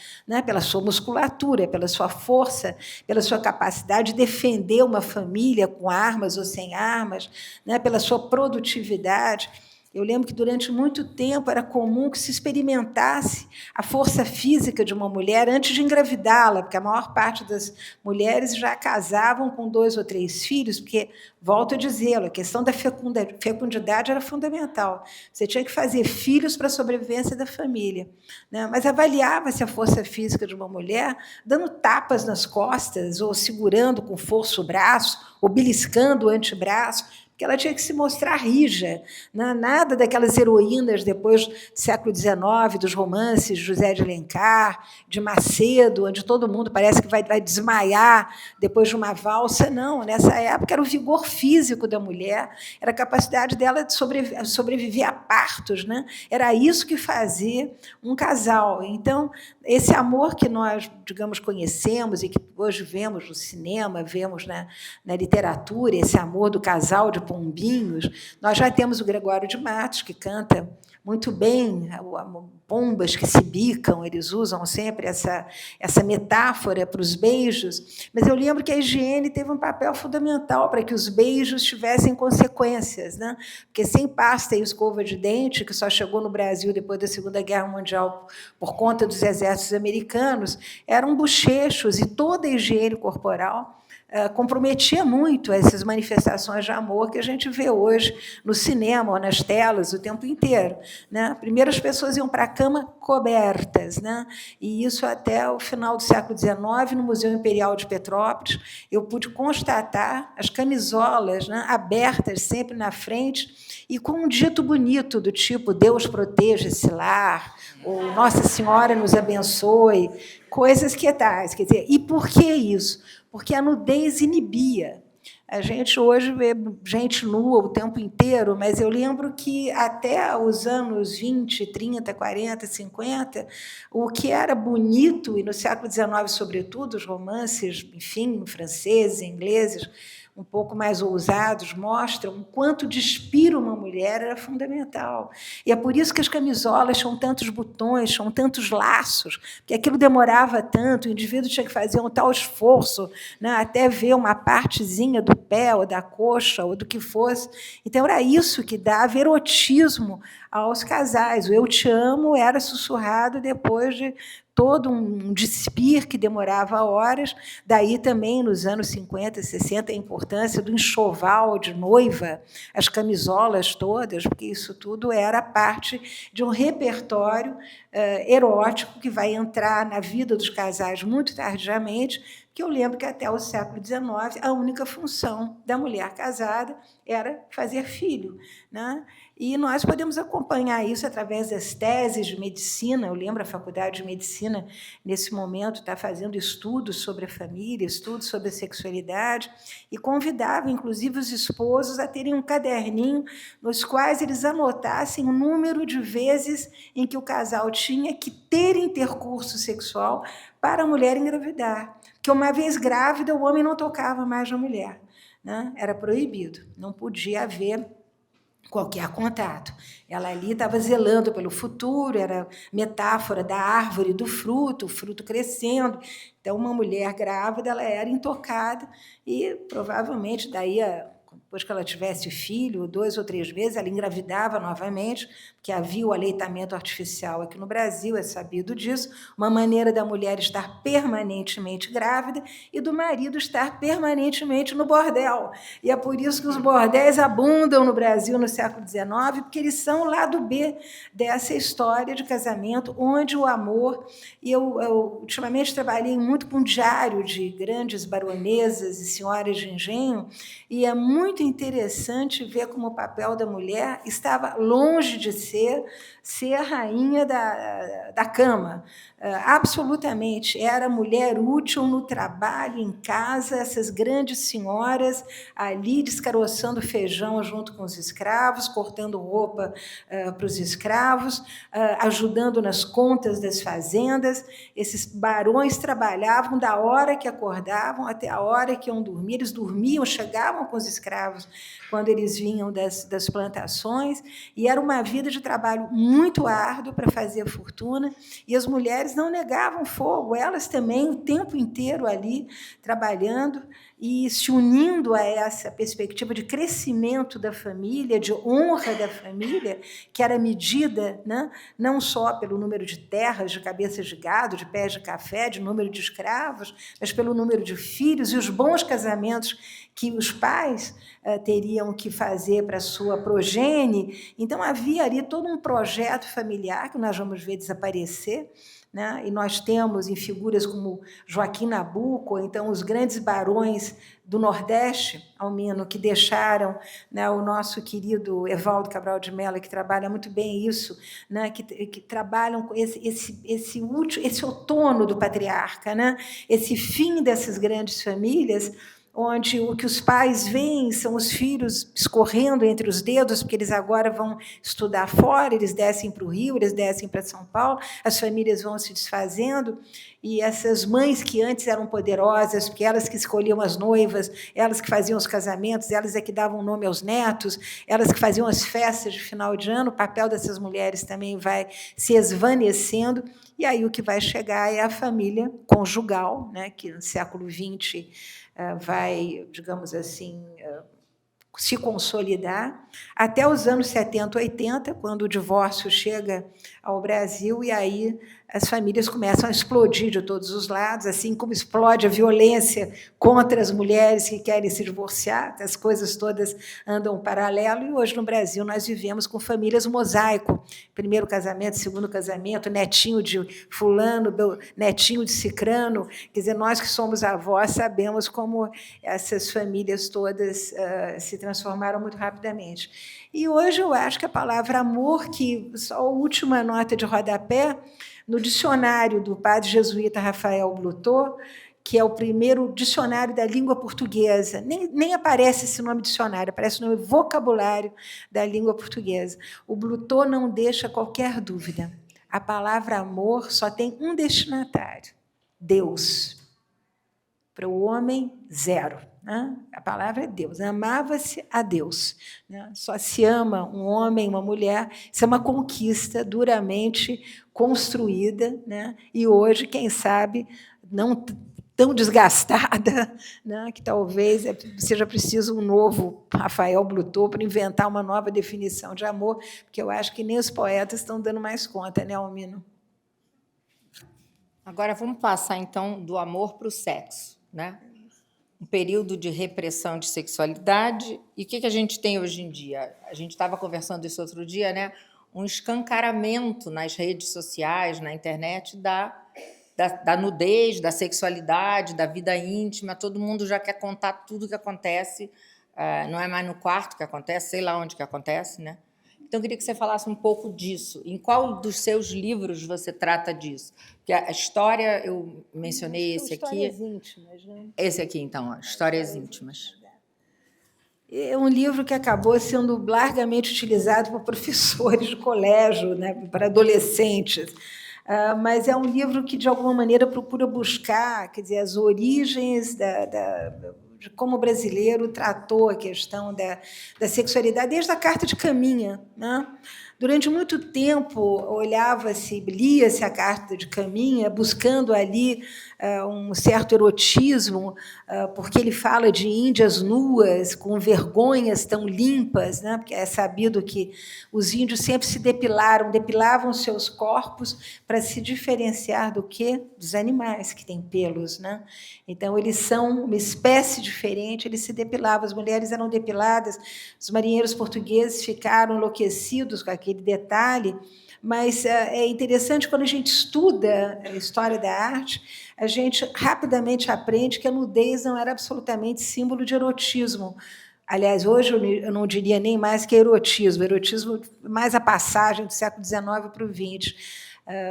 pela sua musculatura, pela sua força, pela sua capacidade de defender uma família com armas ou sem armas, pela sua produtividade. Eu lembro que, durante muito tempo, era comum que se experimentasse a força física de uma mulher antes de engravidá-la, porque a maior parte das mulheres já casavam com 2 ou 3 filhos, porque, volto a dizê-lo, a questão da fecundidade era fundamental. Você tinha que fazer filhos para a sobrevivência da família. Mas avaliava-se a força física de uma mulher dando tapas nas costas, ou segurando com força o braço, ou beliscando o antebraço, porque ela tinha que se mostrar rija, nada daquelas heroínas depois do século XIX, dos romances de José de Alencar, de Macedo, onde todo mundo parece que vai desmaiar depois de uma valsa. Não, nessa época era o vigor físico da mulher, era a capacidade dela de sobreviver a partos, Era isso que fazia um casal. Então, esse amor que nós, digamos, conhecemos e que hoje vemos no cinema, vemos na literatura, esse amor do casal de pombinhos, nós já temos o Gregório de Matos, que canta muito bem, pombas que se bicam, eles usam sempre essa metáfora para os beijos, mas eu lembro que a higiene teve um papel fundamental para que os beijos tivessem consequências, porque sem pasta e escova de dente, que só chegou no Brasil depois da Segunda Guerra Mundial por conta dos exércitos americanos, eram bochechos, e toda a higiene corporal comprometia muito essas manifestações de amor que a gente vê hoje no cinema ou nas telas o tempo inteiro. Primeiro, as pessoas iam para a cama cobertas, e isso até o final do século XIX, no Museu Imperial de Petrópolis, eu pude constatar as camisolas abertas sempre na frente e com um dito bonito do tipo Deus proteja esse lar, ou Nossa Senhora nos abençoe, coisas que tais. Quer dizer, e por que isso? Porque a nudez inibia. A gente hoje vê gente nua o tempo inteiro, mas eu lembro que, até os anos 20, 30, 40, 50, o que era bonito, e no século XIX, sobretudo, os romances, enfim, franceses, ingleses, um pouco mais ousados, mostram o quanto despir uma mulher era fundamental. E é por isso que as camisolas tinham tantos botões, tinham tantos laços, porque aquilo demorava tanto, o indivíduo tinha que fazer um tal esforço, até ver uma partezinha do pé, ou da coxa, ou do que fosse. Então, era isso que dava erotismo aos casais. O eu te amo era sussurrado depois de todo um despir que demorava horas. Daí também, nos anos 50, 60, a importância do enxoval de noiva, as camisolas todas, porque isso tudo era parte de um repertório erótico que vai entrar na vida dos casais muito tardiamente, que eu lembro que, até o século XIX, a única função da mulher casada era fazer filho. E nós podemos acompanhar isso através das teses de medicina. Eu lembro, a Faculdade de Medicina, nesse momento, está fazendo estudos sobre a família, estudos sobre a sexualidade, e convidava, inclusive, os esposos a terem um caderninho nos quais eles anotassem o número de vezes em que o casal tinha que ter intercurso sexual para a mulher engravidar. Porque, uma vez grávida, o homem não tocava mais na mulher. Era proibido, não podia haver qualquer contato. Ela ali estava zelando pelo futuro, era metáfora da árvore do fruto, o fruto crescendo. Então, uma mulher grávida, ela era intocada, e, provavelmente, daí depois que ela tivesse filho, 2 ou 3 vezes, ela engravidava novamente, porque havia o aleitamento artificial aqui no Brasil, é sabido disso, uma maneira da mulher estar permanentemente grávida e do marido estar permanentemente no bordel. E é por isso que os bordéis abundam no Brasil no século XIX, porque eles são o lado B dessa história de casamento, onde o amor... E eu ultimamente trabalhei muito com um diário de grandes baronesas e senhoras de engenho, e é muito interessante ver como o papel da mulher estava longe de ser a rainha da cama. Absolutamente. Era mulher útil no trabalho, em casa, essas grandes senhoras ali descaroçando feijão junto com os escravos, cortando roupa para os escravos, ajudando nas contas das fazendas. Esses barões trabalhavam da hora que acordavam até a hora que iam dormir. Eles dormiam, chegavam com os escravos quando eles vinham das plantações, e era uma vida de trabalho muito árduo para fazer fortuna, e as mulheres não negavam fogo, elas também o tempo inteiro ali trabalhando e se unindo a essa perspectiva de crescimento da família, de honra da família, que era medida, né, não só pelo número de terras, de cabeças de gado, de pés de café, de número de escravos, mas pelo número de filhos e os bons casamentos que os pais teriam que fazer para a sua progenie. Então, havia ali todo um projeto familiar que nós vamos ver desaparecer, né? E nós temos em figuras como Joaquim Nabuco, então os grandes barões do Nordeste, Almino, que deixaram, né, o nosso querido Evaldo Cabral de Mello, que trabalha muito bem isso, né, que trabalham com esse outono do patriarca, né, esse fim dessas grandes famílias, onde o que os pais veem são os filhos escorrendo entre os dedos, porque eles agora vão estudar fora, eles descem para o Rio, eles descem para São Paulo, as famílias vão se desfazendo, e essas mães que antes eram poderosas, porque elas que escolhiam as noivas, elas que faziam os casamentos, elas é que davam nome aos netos, elas que faziam as festas de final de ano, o papel dessas mulheres também vai se esvanecendo, e aí o que vai chegar é a família conjugal, né, que no século XX vai, digamos assim, se consolidar, até os anos 70, 80, quando o divórcio chega ao Brasil, e aí as famílias começam a explodir de todos os lados, assim como explode a violência contra as mulheres que querem se divorciar, as coisas todas andam paralelo, e hoje no Brasil nós vivemos com famílias mosaico, primeiro casamento, segundo casamento, netinho de fulano, netinho de cicrano, quer dizer, nós que somos avós sabemos como essas famílias todas se transformaram muito rapidamente. E hoje eu acho que a palavra amor, que só a última nota de rodapé, no dicionário do padre jesuíta Rafael Blutot, que é o primeiro dicionário da língua portuguesa, nem aparece esse nome dicionário, aparece o nome vocabulário da língua portuguesa. O Blutot não deixa qualquer dúvida. A palavra amor só tem um destinatário: Deus. Para o homem, zero. Né? A palavra é Deus. Amava-se a Deus. Né? Só se ama um homem, uma mulher. Isso é uma conquista duramente construída, né? E hoje, quem sabe, não tão desgastada, né? Que talvez seja preciso um novo Rafael Blutot para inventar uma nova definição de amor, porque eu acho que nem os poetas estão dando mais conta, né, Almino? Agora, vamos passar, então, do amor para o sexo, né? Um período de repressão de sexualidade. E o que a gente tem hoje em dia? A gente estava conversando isso outro dia, né? Um escancaramento nas redes sociais, na internet, da nudez, da sexualidade, da vida íntima. Todo mundo já quer contar tudo o que acontece. Não é mais no quarto que acontece, sei lá onde que acontece, né? Então, eu queria que você falasse um pouco disso. Em qual dos seus livros você trata disso? Porque a história, eu mencionei esse aqui. Histórias íntimas, né? Esse aqui, então, Histórias Íntimas. É um livro que acabou sendo largamente utilizado por professores de colégio, né, para adolescentes. Mas é um livro que, de alguma maneira, procura buscar, quer dizer, as origens de como o brasileiro tratou a questão da sexualidade, desde a Carta de Caminha, né? Durante muito tempo, olhava-se, lia-se a Carta de Caminha, buscando ali um certo erotismo, porque ele fala de índias nuas, com vergonhas tão limpas, né? Porque é sabido que os índios sempre se depilavam seus corpos para se diferenciar do quê? Dos animais que têm pelos, né? Então, eles são uma espécie diferente, eles se depilavam, as mulheres eram depiladas, os marinheiros portugueses ficaram enlouquecidos com aquele detalhe, mas é interessante, quando a gente estuda a história da arte, a gente rapidamente aprende que a nudez não era absolutamente símbolo de erotismo. Aliás, hoje eu não diria nem mais que erotismo mais a passagem do século XIX para o XX.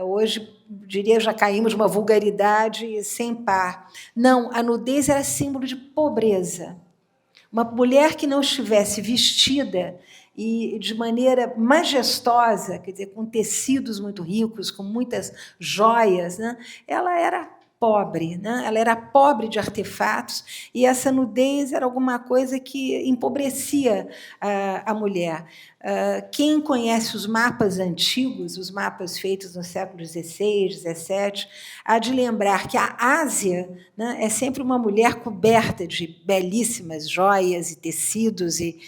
Hoje, diria, já caímos numa vulgaridade sem par. Não, a nudez era símbolo de pobreza. Uma mulher que não estivesse vestida e de maneira majestosa, quer dizer, com tecidos muito ricos, com muitas joias, né? Ela era pobre, né? Ela era pobre de artefatos, e essa nudez era alguma coisa que empobrecia a mulher. Quem conhece os mapas antigos, os mapas feitos no século XVI, XVII, há de lembrar que a Ásia, né, é sempre uma mulher coberta de belíssimas joias e tecidos e,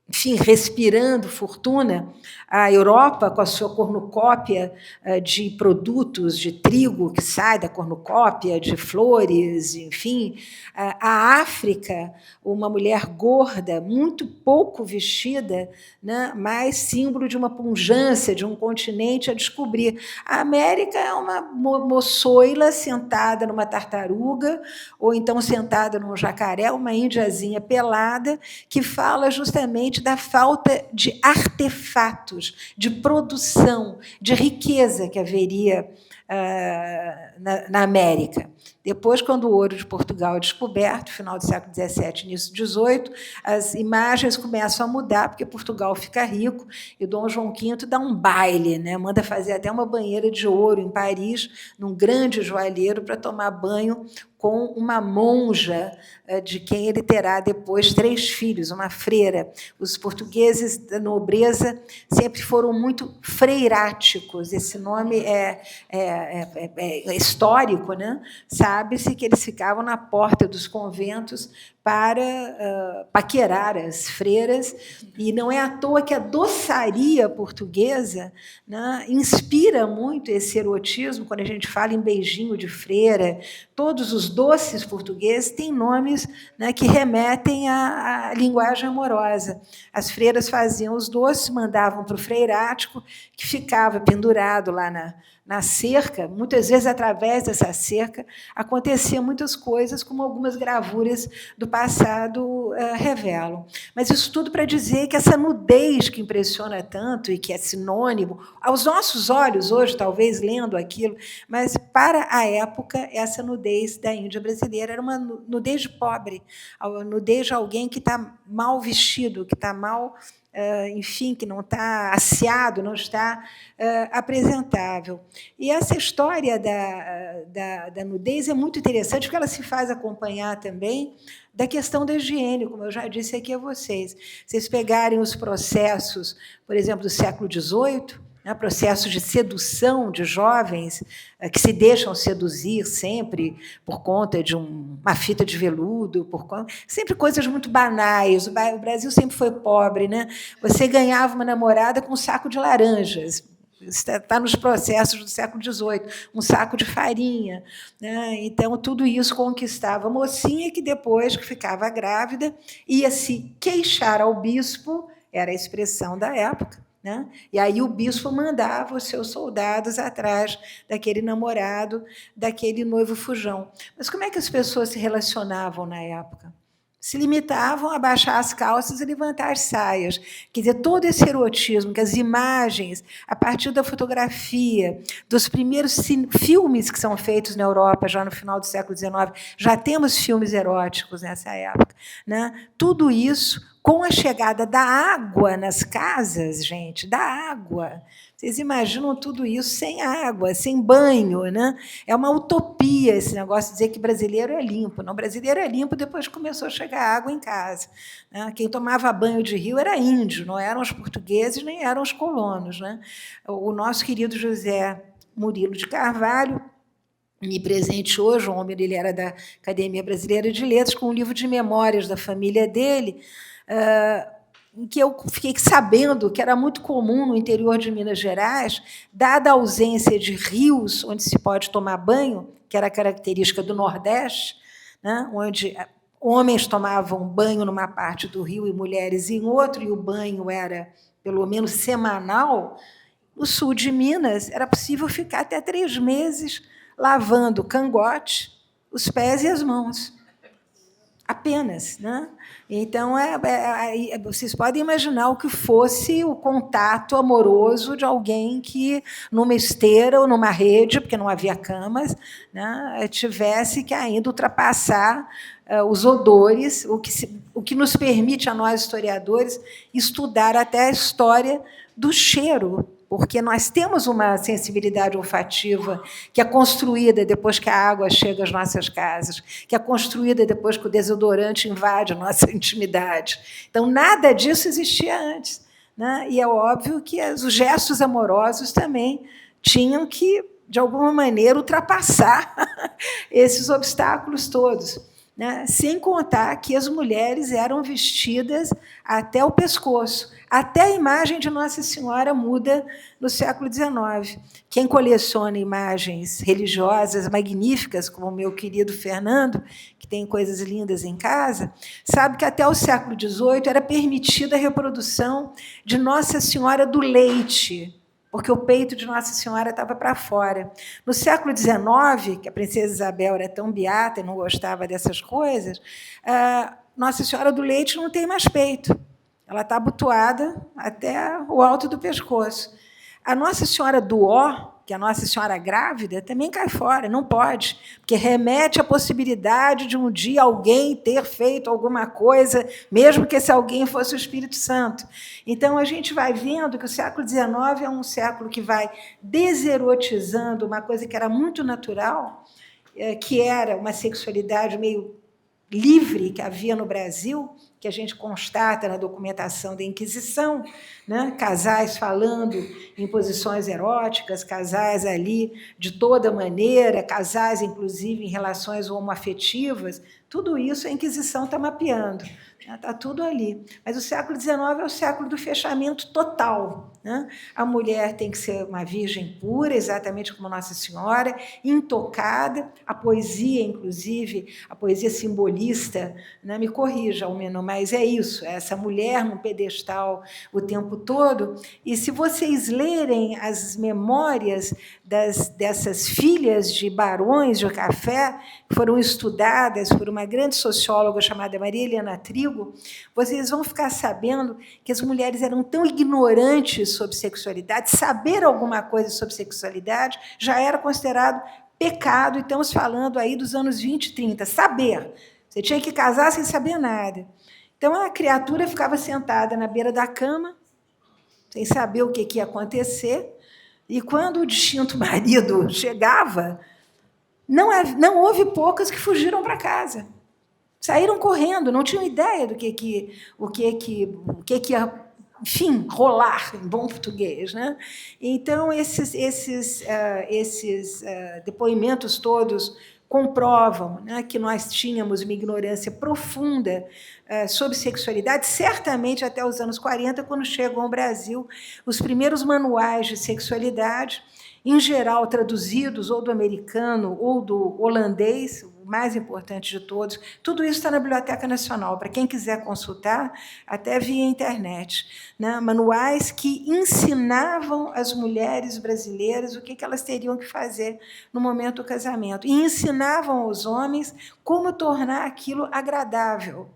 enfim, respirando fortuna. A Europa, com a sua cornucópia de produtos de trigo que sai da cornucópia, de flores, enfim. A África, uma mulher gorda, muito pouco vestida, né, mais símbolo de uma pujança, de um continente a descobrir. A América é uma moçoila sentada numa tartaruga, ou então sentada num jacaré, uma índiazinha pelada, que fala justamente da falta de artefatos, de produção, de riqueza que haveria na América. Depois, quando o ouro de Portugal é descoberto, final do século XVII, início do XVIII, as imagens começam a mudar, porque Portugal fica rico, e Dom João V dá um baile, né? Manda fazer até uma banheira de ouro em Paris, num grande joalheiro, para tomar banho com uma monja, de quem ele terá depois 3 filhos, uma freira. Os portugueses da nobreza sempre foram muito freiráticos. Esse nome é histórico, né? Sabe-se que eles ficavam na porta dos conventos para paquerar as freiras, e não é à toa que a doçaria portuguesa, né, inspira muito esse erotismo. Quando a gente fala em beijinho de freira, todos os doces portugueses têm nomes, né, que remetem à linguagem amorosa. As freiras faziam os doces, mandavam para o freirático, que ficava pendurado lá na cerca. Muitas vezes, através dessa cerca, aconteciam muitas coisas, como algumas gravuras do passado revelam. Mas isso tudo para dizer que essa nudez que impressiona tanto e que é sinônimo, aos nossos olhos, hoje, talvez, lendo aquilo, mas, para a época, essa nudez da Índia brasileira era uma nudez de pobre, a nudez de alguém que está mal vestido, que está mal... enfim, que não está aciado, não está apresentável. E essa história da nudez é muito interessante, porque ela se faz acompanhar também da questão da higiene, como eu já disse aqui a vocês. Vocês pegarem os processos, por exemplo, do século XVIII, processos de sedução de jovens que se deixam seduzir sempre por conta de uma fita de veludo, sempre coisas muito banais. O Brasil sempre foi pobre, né? Você ganhava uma namorada com um saco de laranjas. Está nos processos do século XVIII, um saco de farinha, né? Então, tudo isso conquistava a mocinha, que depois que ficava grávida ia se queixar ao bispo, era a expressão da época, né? E aí o bispo mandava os seus soldados atrás daquele namorado, daquele noivo fujão. Mas como é que as pessoas se relacionavam na época? Se limitavam a baixar as calças e levantar as saias. Quer dizer, todo esse erotismo, que as imagens, a partir da fotografia, dos primeiros filmes que são feitos na Europa, já no final do século XIX, já temos filmes eróticos nessa época, né? Tudo isso Com a chegada da água nas casas, gente, da água. Vocês imaginam tudo isso sem água, sem banho, né? É uma utopia esse negócio de dizer que brasileiro é limpo. Não, brasileiro é limpo depois que começou a chegar água em casa, né? Quem tomava banho de rio era índio, não eram os portugueses, nem eram os colonos, né? O nosso querido José Murilo de Carvalho me presenteou, o homem ele era da Academia Brasileira de Letras, com um livro de memórias da família dele, em que eu fiquei sabendo que era muito comum no interior de Minas Gerais, dada a ausência de rios onde se pode tomar banho, que era característica do Nordeste, né, onde homens tomavam banho numa parte do rio e mulheres em outro, e o banho era, pelo menos, semanal. No sul de Minas, era possível ficar até 3 meses lavando o cangote, os pés e as mãos. Apenas. Né? Então, vocês podem imaginar o que fosse o contato amoroso de alguém que, numa esteira ou numa rede, porque não havia camas, né, tivesse que ainda ultrapassar os odores, o que nos permite, a nós, historiadores, estudar até a história do cheiro, porque nós temos uma sensibilidade olfativa que é construída depois que a água chega às nossas casas, que é construída depois que o desodorante invade a nossa intimidade. Então, nada disso existia antes. Né? E é óbvio que os gestos amorosos também tinham que, de alguma maneira, ultrapassar esses obstáculos todos. Né? Sem contar que as mulheres eram vestidas até o pescoço. Até a imagem de Nossa Senhora muda no século XIX. Quem coleciona imagens religiosas magníficas, como o meu querido Fernando, que tem coisas lindas em casa, sabe que até o século XVIII era permitida a reprodução de Nossa Senhora do Leite, porque o peito de Nossa Senhora estava para fora. No século XIX, que a princesa Isabel era tão beata e não gostava dessas coisas, Nossa Senhora do Leite não tem mais peito. Ela está abotoada até o alto do pescoço. A Nossa Senhora do Ó, que é a Nossa Senhora grávida, também cai fora, não pode, porque remete à possibilidade de um dia alguém ter feito alguma coisa, mesmo que esse alguém fosse o Espírito Santo. Então, a gente vai vendo que o século XIX é um século que vai deserotizando uma coisa que era muito natural, que era uma sexualidade meio livre que havia no Brasil, que a gente constata na documentação da Inquisição, né? Casais falando em posições eróticas, casais ali de toda maneira, casais, inclusive, em relações homoafetivas, tudo isso a Inquisição está mapeando. Está tudo ali. Mas o século XIX é o século do fechamento total. Né? A mulher tem que ser uma virgem pura, exatamente como Nossa Senhora, intocada. A poesia, inclusive, a poesia simbolista, né? Me corrija, Almeno, mas é isso, é essa mulher no pedestal o tempo todo. E se vocês lerem as memórias dessas filhas de barões de café, que foram estudadas por uma grande socióloga chamada Maria Helena Trigo, vocês vão ficar sabendo que as mulheres eram tão ignorantes sobre sexualidade, saber alguma coisa sobre sexualidade já era considerado pecado, e estamos falando aí dos anos 20 e 30, saber. Você tinha que casar sem saber nada. Então, a criatura ficava sentada na beira da cama, sem saber o que ia acontecer, e, quando o distinto marido chegava, não houve poucas que fugiram para casa. Saíram correndo, não tinham ideia do que ia, enfim, rolar, em bom português. Né? Então, esses depoimentos todos comprovam, né, que nós tínhamos uma ignorância profunda sobre sexualidade, certamente até os anos 40, quando chegam ao Brasil os primeiros manuais de sexualidade, em geral traduzidos ou do americano ou do holandês, o mais importante de todos. Tudo isso está na Biblioteca Nacional, para quem quiser consultar, até via internet. Né? Manuais que ensinavam as mulheres brasileiras o que elas teriam que fazer no momento do casamento. E ensinavam aos homens como tornar aquilo agradável.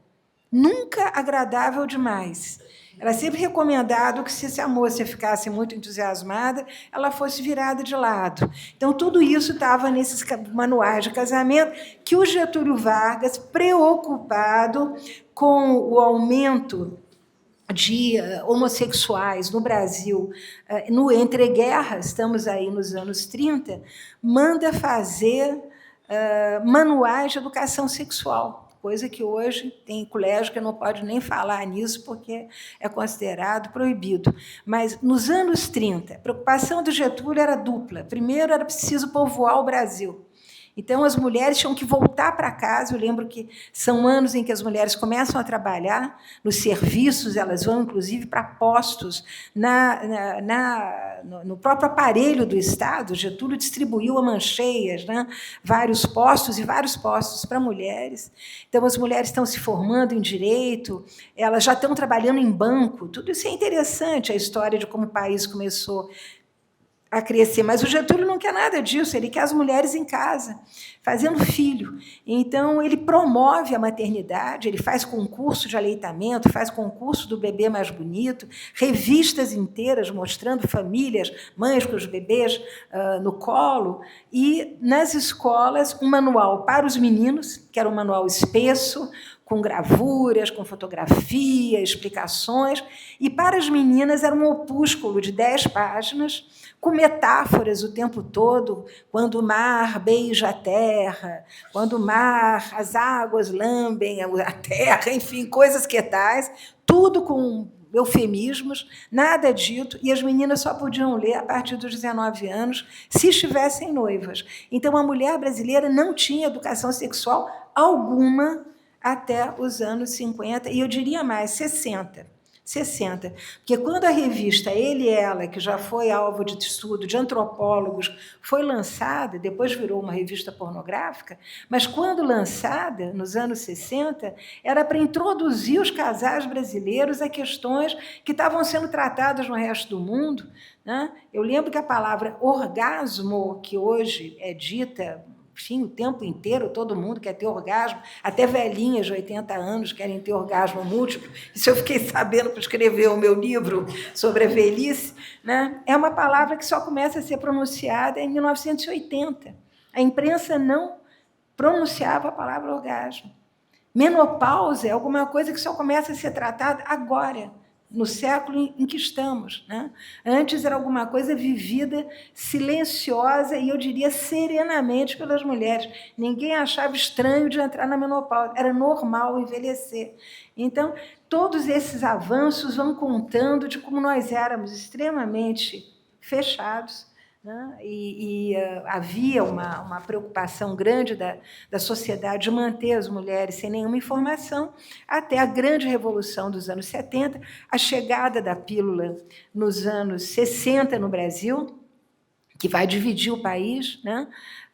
nunca agradável demais. Era sempre recomendado que, se a moça ficasse muito entusiasmada, ela fosse virada de lado. Então, tudo isso estava nesses manuais de casamento que o Getúlio Vargas, preocupado com o aumento de homossexuais no Brasil, no entreguerras, estamos aí nos anos 30, manda fazer manuais de educação sexual, coisa que hoje tem colégio que não pode nem falar nisso, porque é considerado proibido. Mas, nos anos 30, a preocupação do Getúlio era dupla. Primeiro, era preciso povoar o Brasil. Então, as mulheres tinham que voltar para casa. Eu lembro que são anos em que as mulheres começam a trabalhar nos serviços, elas vão, inclusive, para postos no próprio aparelho do Estado. Getúlio distribuiu a mancheias, né? Vários postos para mulheres. Então, as mulheres estão se formando em direito, elas já estão trabalhando em banco. Tudo isso é interessante, a história de como o país começou a crescer, mas o Getúlio não quer nada disso, ele quer as mulheres em casa, fazendo filho. Então, ele promove a maternidade, ele faz concurso de aleitamento, faz concurso do bebê mais bonito, revistas inteiras mostrando famílias, mães com os bebês no colo, e, nas escolas, um manual para os meninos, que era um manual espesso, com gravuras, com fotografia, explicações, e, para as meninas, era um opúsculo de 10 páginas, com metáforas o tempo todo, quando o mar beija a terra, quando o mar, as águas lambem a terra, enfim, coisas que tais, tudo com eufemismos, nada dito, e as meninas só podiam ler a partir dos 19 anos, se estivessem noivas. Então, a mulher brasileira não tinha educação sexual alguma até os anos 50, e eu diria mais, 60. Porque quando a revista Ele e Ela, que já foi alvo de estudo de antropólogos, foi lançada, depois virou uma revista pornográfica, mas, quando lançada, nos anos 60, era para introduzir os casais brasileiros a questões que estavam sendo tratadas no resto do mundo, né? Eu lembro que a palavra orgasmo, que hoje é dita, enfim, o tempo inteiro, todo mundo quer ter orgasmo, até velhinhas de 80 anos querem ter orgasmo múltiplo. Isso eu fiquei sabendo para escrever o meu livro sobre a velhice, né? É uma palavra que só começa a ser pronunciada em 1980. A imprensa não pronunciava a palavra orgasmo. Menopausa é alguma coisa que só começa a ser tratada agora, no século em que estamos, né? Antes era alguma coisa vivida silenciosa e, eu diria, serenamente pelas mulheres. Ninguém achava estranho de entrar na menopausa, era normal envelhecer. Então, todos esses avanços vão contando de como nós éramos extremamente fechados, né? Havia uma preocupação grande da sociedade de manter as mulheres sem nenhuma informação, até a grande revolução dos anos 70, a chegada da pílula nos anos 60 no Brasil, que vai dividir o país, né?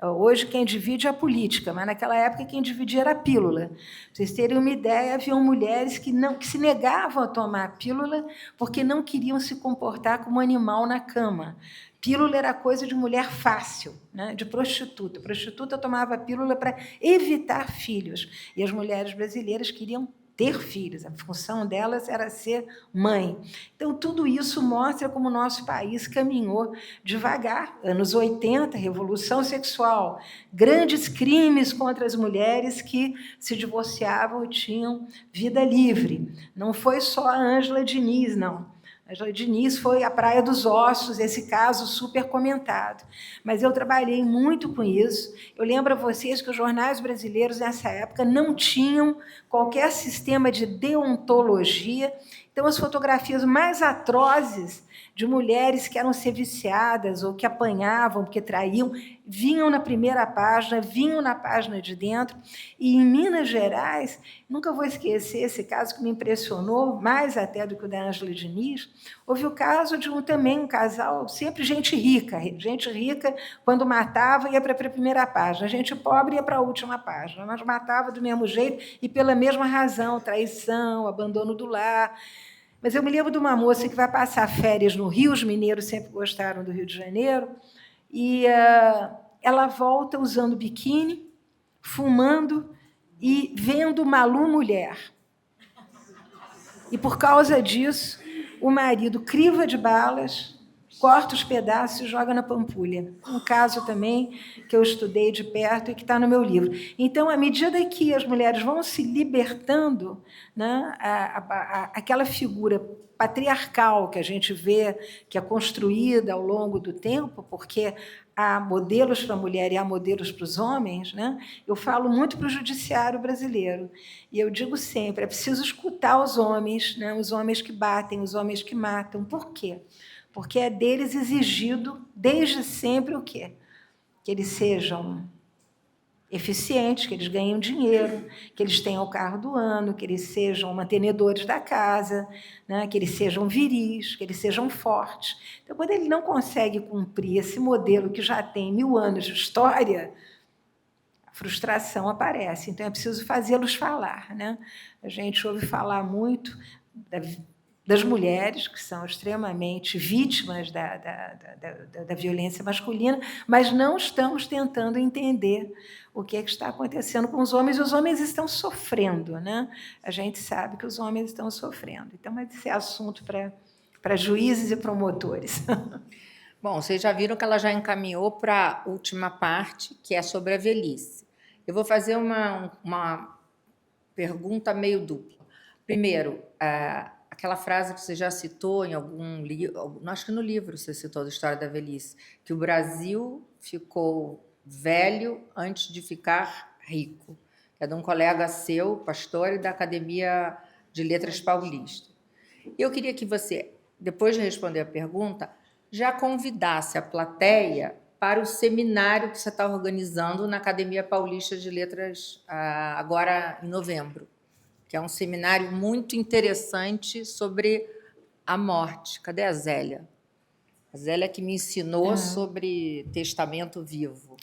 Hoje, quem divide é a política, mas, naquela época, quem dividia era a pílula. Para vocês terem uma ideia, haviam mulheres que se negavam a tomar a pílula porque não queriam se comportar como animal na cama. Pílula era coisa de mulher fácil, né? De prostituta. A prostituta tomava a pílula para evitar filhos, e as mulheres brasileiras queriam ter filhos, a função delas era ser mãe. Então, tudo isso mostra como o nosso país caminhou devagar. Anos 80, revolução sexual, grandes crimes contra as mulheres que se divorciavam e tinham vida livre. Não foi só a Ângela Diniz, não. A Ângela Diniz foi a Praia dos Ossos, esse caso super comentado. Mas eu trabalhei muito com isso. Eu lembro a vocês que os jornais brasileiros, nessa época, não tinham qualquer sistema de deontologia. Então, as fotografias mais atrozes de mulheres que eram viciadas ou que apanhavam, porque traíam, vinham na primeira página, vinham na página de dentro. E, em Minas Gerais, nunca vou esquecer esse caso que me impressionou, mais até do que o da Ângela Diniz. Houve o caso de também um casal, sempre gente rica. Gente rica, quando matava, ia para a primeira página. Gente pobre ia para a última página, mas matava do mesmo jeito e pela mesma razão, traição, abandono do lar. Mas eu me lembro de uma moça que vai passar férias no Rio, os mineiros sempre gostaram do Rio de Janeiro, e ela volta usando biquíni, fumando e vendo Malu Mulher. E, por causa disso, o marido criva de balas, corta os pedaços e joga na pampulha. Um caso também que eu estudei de perto e que está no meu livro. Então, à medida que as mulheres vão se libertando, né, aquela figura patriarcal que a gente vê, que é construída ao longo do tempo, porque há modelos para a mulher e há modelos para os homens, né? Eu falo muito para o judiciário brasileiro. E eu digo sempre, é preciso escutar os homens, né? Os homens que batem, os homens que matam. Por quê? Porque é deles exigido, desde sempre, o quê? Que eles sejam eficientes, que eles ganhem dinheiro, que eles tenham o carro do ano, que eles sejam mantenedores da casa, né? Que eles sejam viris, que eles sejam fortes. Então, quando ele não consegue cumprir esse modelo que já tem 1000 anos de história, a frustração aparece. Então, é preciso fazê-los falar, né? A gente ouve falar muito das mulheres, que são extremamente vítimas da violência masculina, mas não estamos tentando entender o que é que está acontecendo com os homens, e os homens estão sofrendo, né? A gente sabe que os homens estão sofrendo. Então, mas esse é assunto para juízes e promotores. Bom, vocês já viram que ela já encaminhou para a última parte, que é sobre a velhice. Eu vou fazer uma pergunta meio dupla. Primeiro, aquela frase que você já citou em algum livro, acho que no livro você citou da história da velhice, que o Brasil ficou velho antes de ficar rico. É de um colega seu, pastor, e da Academia de Letras Paulista. Eu queria que você, depois de responder a pergunta, já convidasse a plateia para o seminário que você está organizando na Academia Paulista de Letras agora em novembro, que é um seminário muito interessante sobre a morte. Cadê a Zélia? A Zélia que me ensinou sobre testamento vivo.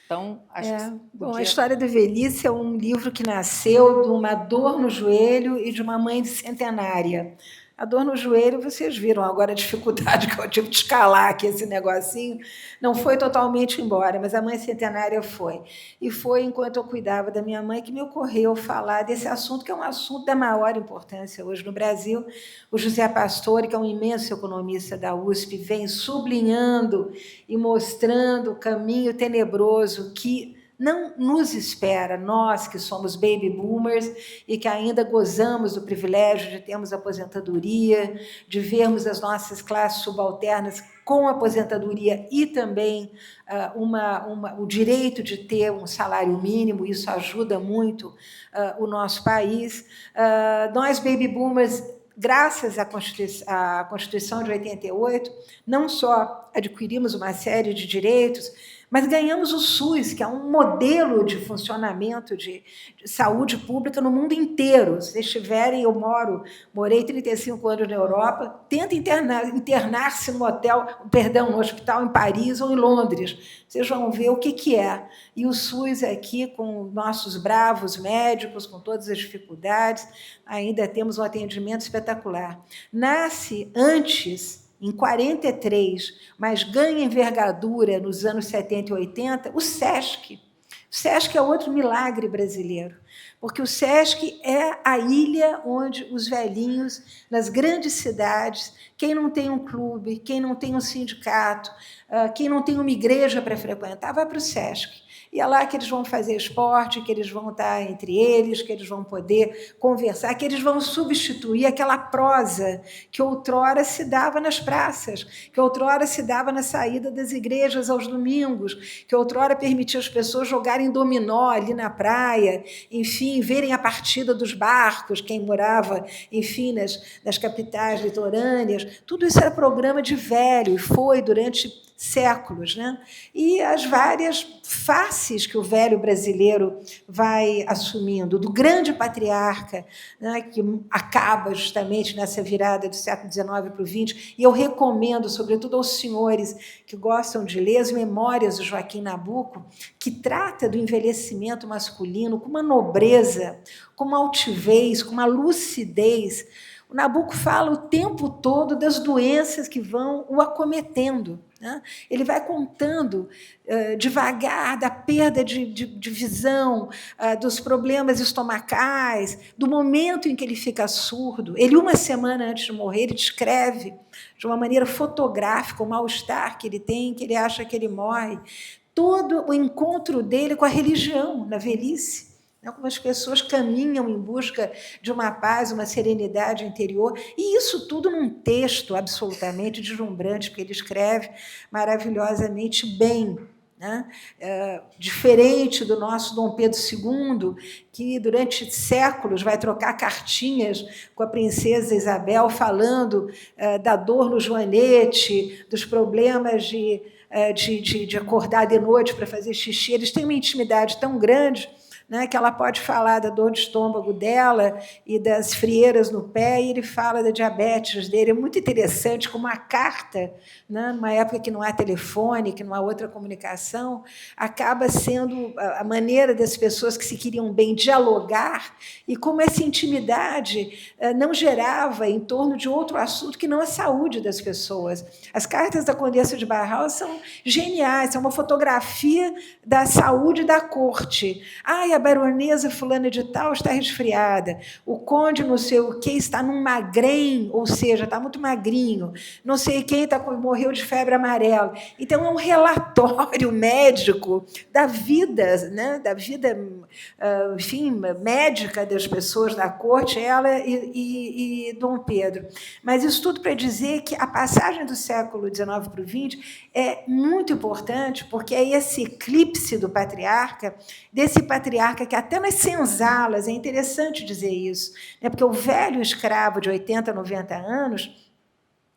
Então, acho que Bom, a História da Velhice é um livro que nasceu de uma dor no joelho e de uma mãe de centenária. A dor no joelho, vocês viram agora a dificuldade que eu tive de escalar aqui esse negocinho. Não foi totalmente embora, mas a mãe centenária foi. E foi enquanto eu cuidava da minha mãe que me ocorreu falar desse assunto, que é um assunto da maior importância hoje no Brasil. O José Pastore, que é um imenso economista da USP, vem sublinhando e mostrando o caminho tenebroso que não nos espera, nós que somos baby boomers e que ainda gozamos do privilégio de termos aposentadoria, de vermos as nossas classes subalternas com aposentadoria e também o direito de ter um salário mínimo, isso ajuda muito o nosso país. Nós, baby boomers, graças à Constituição de 88, não só adquirimos uma série de direitos, mas ganhamos o SUS, que é um modelo de funcionamento de saúde pública no mundo inteiro. Se vocês tiverem, eu morei 35 anos na Europa, tenta internar-se no hospital em Paris ou em Londres. Vocês vão ver o que é. E o SUS aqui, com nossos bravos médicos, com todas as dificuldades, ainda temos um atendimento espetacular. Nasce antes, em 43, mas ganha envergadura nos anos 70 e 80, o SESC. O SESC é outro milagre brasileiro, porque o SESC é a ilha onde os velhinhos, nas grandes cidades, quem não tem um clube, quem não tem um sindicato, quem não tem uma igreja para frequentar, vai para o SESC. E é lá que eles vão fazer esporte, que eles vão estar entre eles, que eles vão poder conversar, que eles vão substituir aquela prosa que outrora se dava nas praças, que outrora se dava na saída das igrejas aos domingos, que outrora permitia as pessoas jogarem dominó ali na praia, enfim, verem a partida dos barcos, quem morava, enfim, nas capitais litorâneas. Tudo isso era programa de velho, e foi durante séculos, né? E as várias faces que o velho brasileiro vai assumindo, do grande patriarca, né, que acaba justamente nessa virada do século XIX para o XX, e eu recomendo, sobretudo aos senhores que gostam de ler as Memórias do Joaquim Nabuco, que trata do envelhecimento masculino com uma nobreza, com uma altivez, com uma lucidez. O Nabucco fala o tempo todo das doenças que vão o acometendo. Ele vai contando devagar da perda de visão, dos problemas estomacais, do momento em que ele fica surdo. Ele, uma semana antes de morrer, ele descreve de uma maneira fotográfica o mal-estar que ele tem, que ele acha que ele morre. Todo o encontro dele com a religião na velhice. Como as pessoas caminham em busca de uma paz, uma serenidade interior, e isso tudo num texto absolutamente deslumbrante, porque ele escreve maravilhosamente bem, né? Diferente do nosso Dom Pedro II, que durante séculos vai trocar cartinhas com a princesa Isabel, falando da dor no joanete, dos problemas de acordar de noite para fazer xixi. Eles têm uma intimidade tão grande, né, que ela pode falar da dor de estômago dela e das frieiras no pé, e ele fala da diabetes dele. É muito interessante como a carta, né, numa época que não há telefone, que não há outra comunicação, acaba sendo a maneira das pessoas que se queriam bem dialogar, e como essa intimidade não gerava em torno de outro assunto que não a saúde das pessoas. As cartas da Condessa de Barral são geniais, são uma fotografia da saúde da corte. A baronesa fulana de tal está resfriada, o conde não sei o que está num magrém, ou seja, está muito magrinho, não sei quem morreu de febre amarela. Então, é um relatório médico da vida, né, da vida, enfim, médica das pessoas da corte, ela e Dom Pedro. Mas isso tudo para dizer que a passagem do século XIX para o XX é muito importante, porque é esse eclipse do patriarca, desse patriarca que até nas senzalas, é interessante dizer isso, né? Porque o velho escravo de 80, 90 anos,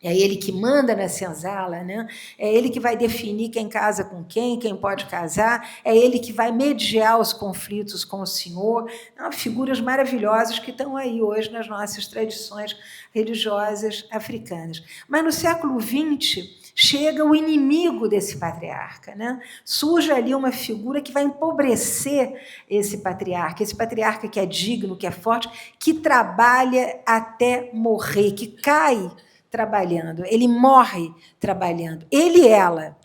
é ele que manda na senzala, né? É ele que vai definir quem casa com quem pode casar, é ele que vai mediar os conflitos com o senhor. Figuras maravilhosas que estão aí hoje nas nossas tradições religiosas africanas. Mas no século XX, chega o inimigo desse patriarca, né? Surge ali uma figura que vai empobrecer esse patriarca que é digno, que é forte, que trabalha até morrer, que cai trabalhando, ele morre trabalhando. Ele e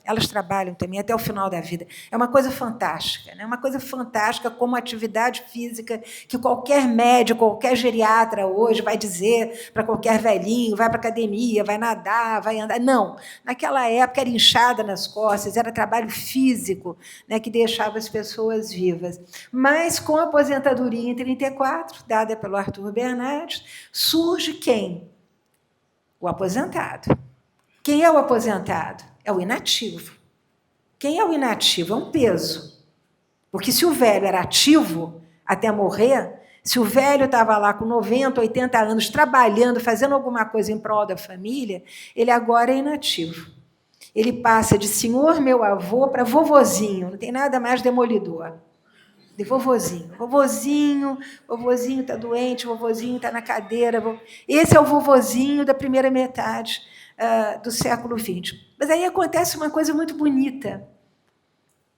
elas trabalham também até o final da vida. É uma coisa fantástica, né? Uma coisa fantástica como atividade física que qualquer médico, qualquer geriatra hoje vai dizer para qualquer velhinho, vai para a academia, vai nadar, vai andar. Não, naquela época era inchada nas costas, era trabalho físico, né, que deixava as pessoas vivas. Mas com a aposentadoria em 1934, dada pelo Arthur Bernardes, surge quem? O aposentado. Quem é o aposentado? É o inativo. Quem é o inativo? É um peso. Porque se o velho era ativo até morrer, se o velho estava lá com 90, 80 anos, trabalhando, fazendo alguma coisa em prol da família, ele agora é inativo. Ele passa de senhor meu avô para vovozinho, não tem nada mais demolidor. De vovozinho. Vovozinho está doente, vovozinho está na cadeira. Esse é o vovozinho da primeira metade do século XX. Mas aí acontece uma coisa muito bonita.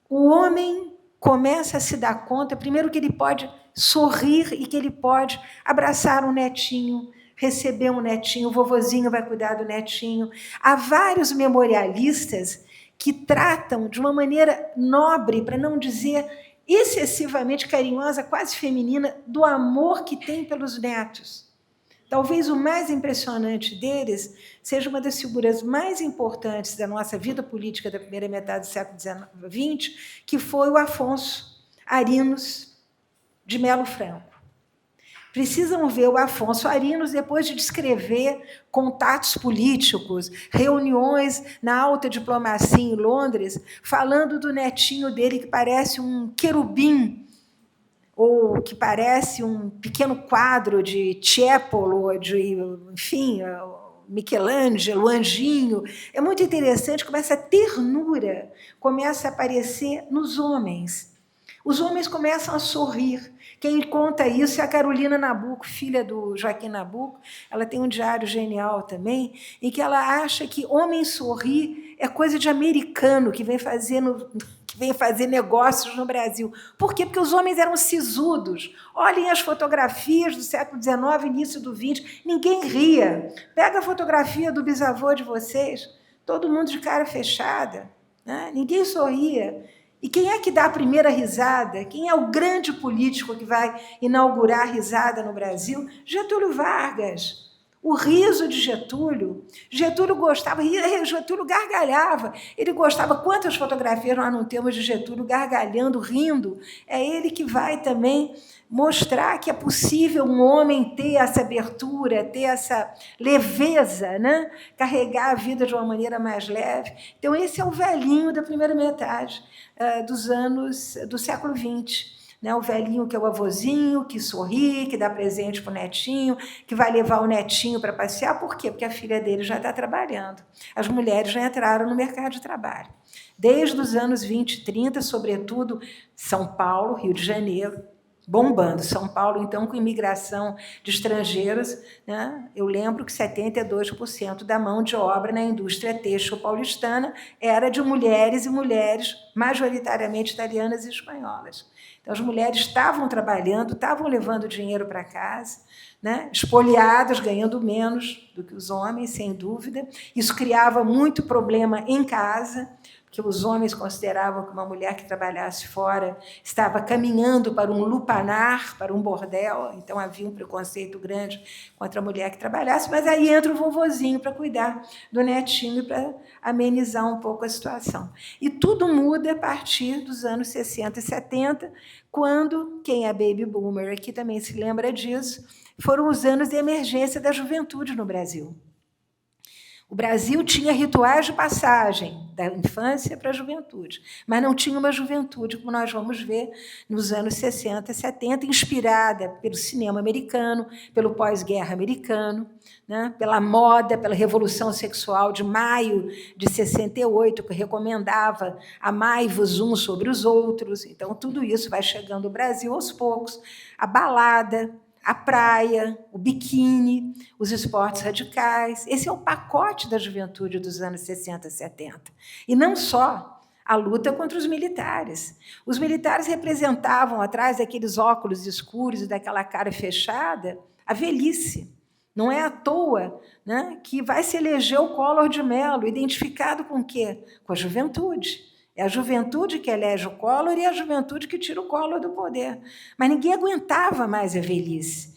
O homem começa a se dar conta, primeiro, que ele pode sorrir e que ele pode abraçar um netinho, receber um netinho, o vovozinho vai cuidar do netinho. Há vários memorialistas que tratam de uma maneira nobre, para não dizer excessivamente carinhosa, quase feminina, do amor que tem pelos netos. Talvez o mais impressionante deles seja uma das figuras mais importantes da nossa vida política da primeira metade do século XX, que foi o Afonso Arinos de Melo Franco. Precisam ver o Afonso Arinos, depois de descrever contatos políticos, reuniões na alta diplomacia em Londres, falando do netinho dele, que parece um querubim, ou que parece um pequeno quadro de Tiepolo, de, enfim, Michelangelo, Anjinho. É muito interessante como essa ternura começa a aparecer nos homens. Os homens começam a sorrir. Quem conta isso é a Carolina Nabuco, filha do Joaquim Nabuco. Ela tem um diário genial também, em que ela acha que homem sorrir é coisa de americano, que que vem fazer negócios no Brasil. Por quê? Porque os homens eram sisudos. Olhem as fotografias do século XIX, início do XX, ninguém ria. Pega a fotografia do bisavô de vocês, todo mundo de cara fechada, né? Ninguém sorria. E quem é que dá a primeira risada? Quem é o grande político que vai inaugurar a risada no Brasil? Getúlio Vargas. O riso de Getúlio. Getúlio gostava, Getúlio gargalhava. Ele gostava. Quantas fotografias nós não temos de Getúlio gargalhando, rindo? É ele que vai também mostrar que é possível um homem ter essa abertura, ter essa leveza, né? Carregar a vida de uma maneira mais leve. Então, esse é o velhinho da primeira metade dos anos do século XX. Né, o velhinho que é o avôzinho, que sorri, que dá presente para o netinho, que vai levar o netinho para passear. Por quê? Porque a filha dele já está trabalhando. As mulheres já entraram no mercado de trabalho. Desde os anos 20 e 30, sobretudo São Paulo, Rio de Janeiro, bombando. São Paulo, então, com imigração de estrangeiros, né? Eu lembro que 72% da mão de obra na indústria têxtil paulistana era de mulheres, e mulheres majoritariamente italianas e espanholas. Então, as mulheres estavam trabalhando, estavam levando dinheiro para casa, né? Espoliadas, ganhando menos do que os homens, sem dúvida. Isso criava muito problema em casa, porque os homens consideravam que uma mulher que trabalhasse fora estava caminhando para um lupanar, para um bordel, então havia um preconceito grande contra a mulher que trabalhasse, mas aí entra o vovozinho para cuidar do netinho e para amenizar um pouco a situação. E tudo muda a partir dos anos 60 e 70, quando, quem é baby boomer aqui também se lembra disso, foram os anos de emergência da juventude no Brasil. O Brasil tinha rituais de passagem da infância para a juventude, mas não tinha uma juventude, como nós vamos ver nos anos 60 e 70, inspirada pelo cinema americano, pelo pós-guerra americano, né, pela moda, pela Revolução Sexual de maio de 68, que recomendava amai-vos uns sobre os outros. Então, tudo isso vai chegando ao Brasil aos poucos. A balada, a praia, o biquíni, os esportes radicais. Esse é o pacote da juventude dos anos 60 e 70. E não só a luta contra os militares. Os militares representavam, atrás daqueles óculos escuros e daquela cara fechada, a velhice. Não é à toa, né, que vai se eleger o Collor de Mello, identificado com o quê? Com a juventude. É a juventude que elege o Collor e é a juventude que tira o Collor do poder. Mas ninguém aguentava mais a velhice.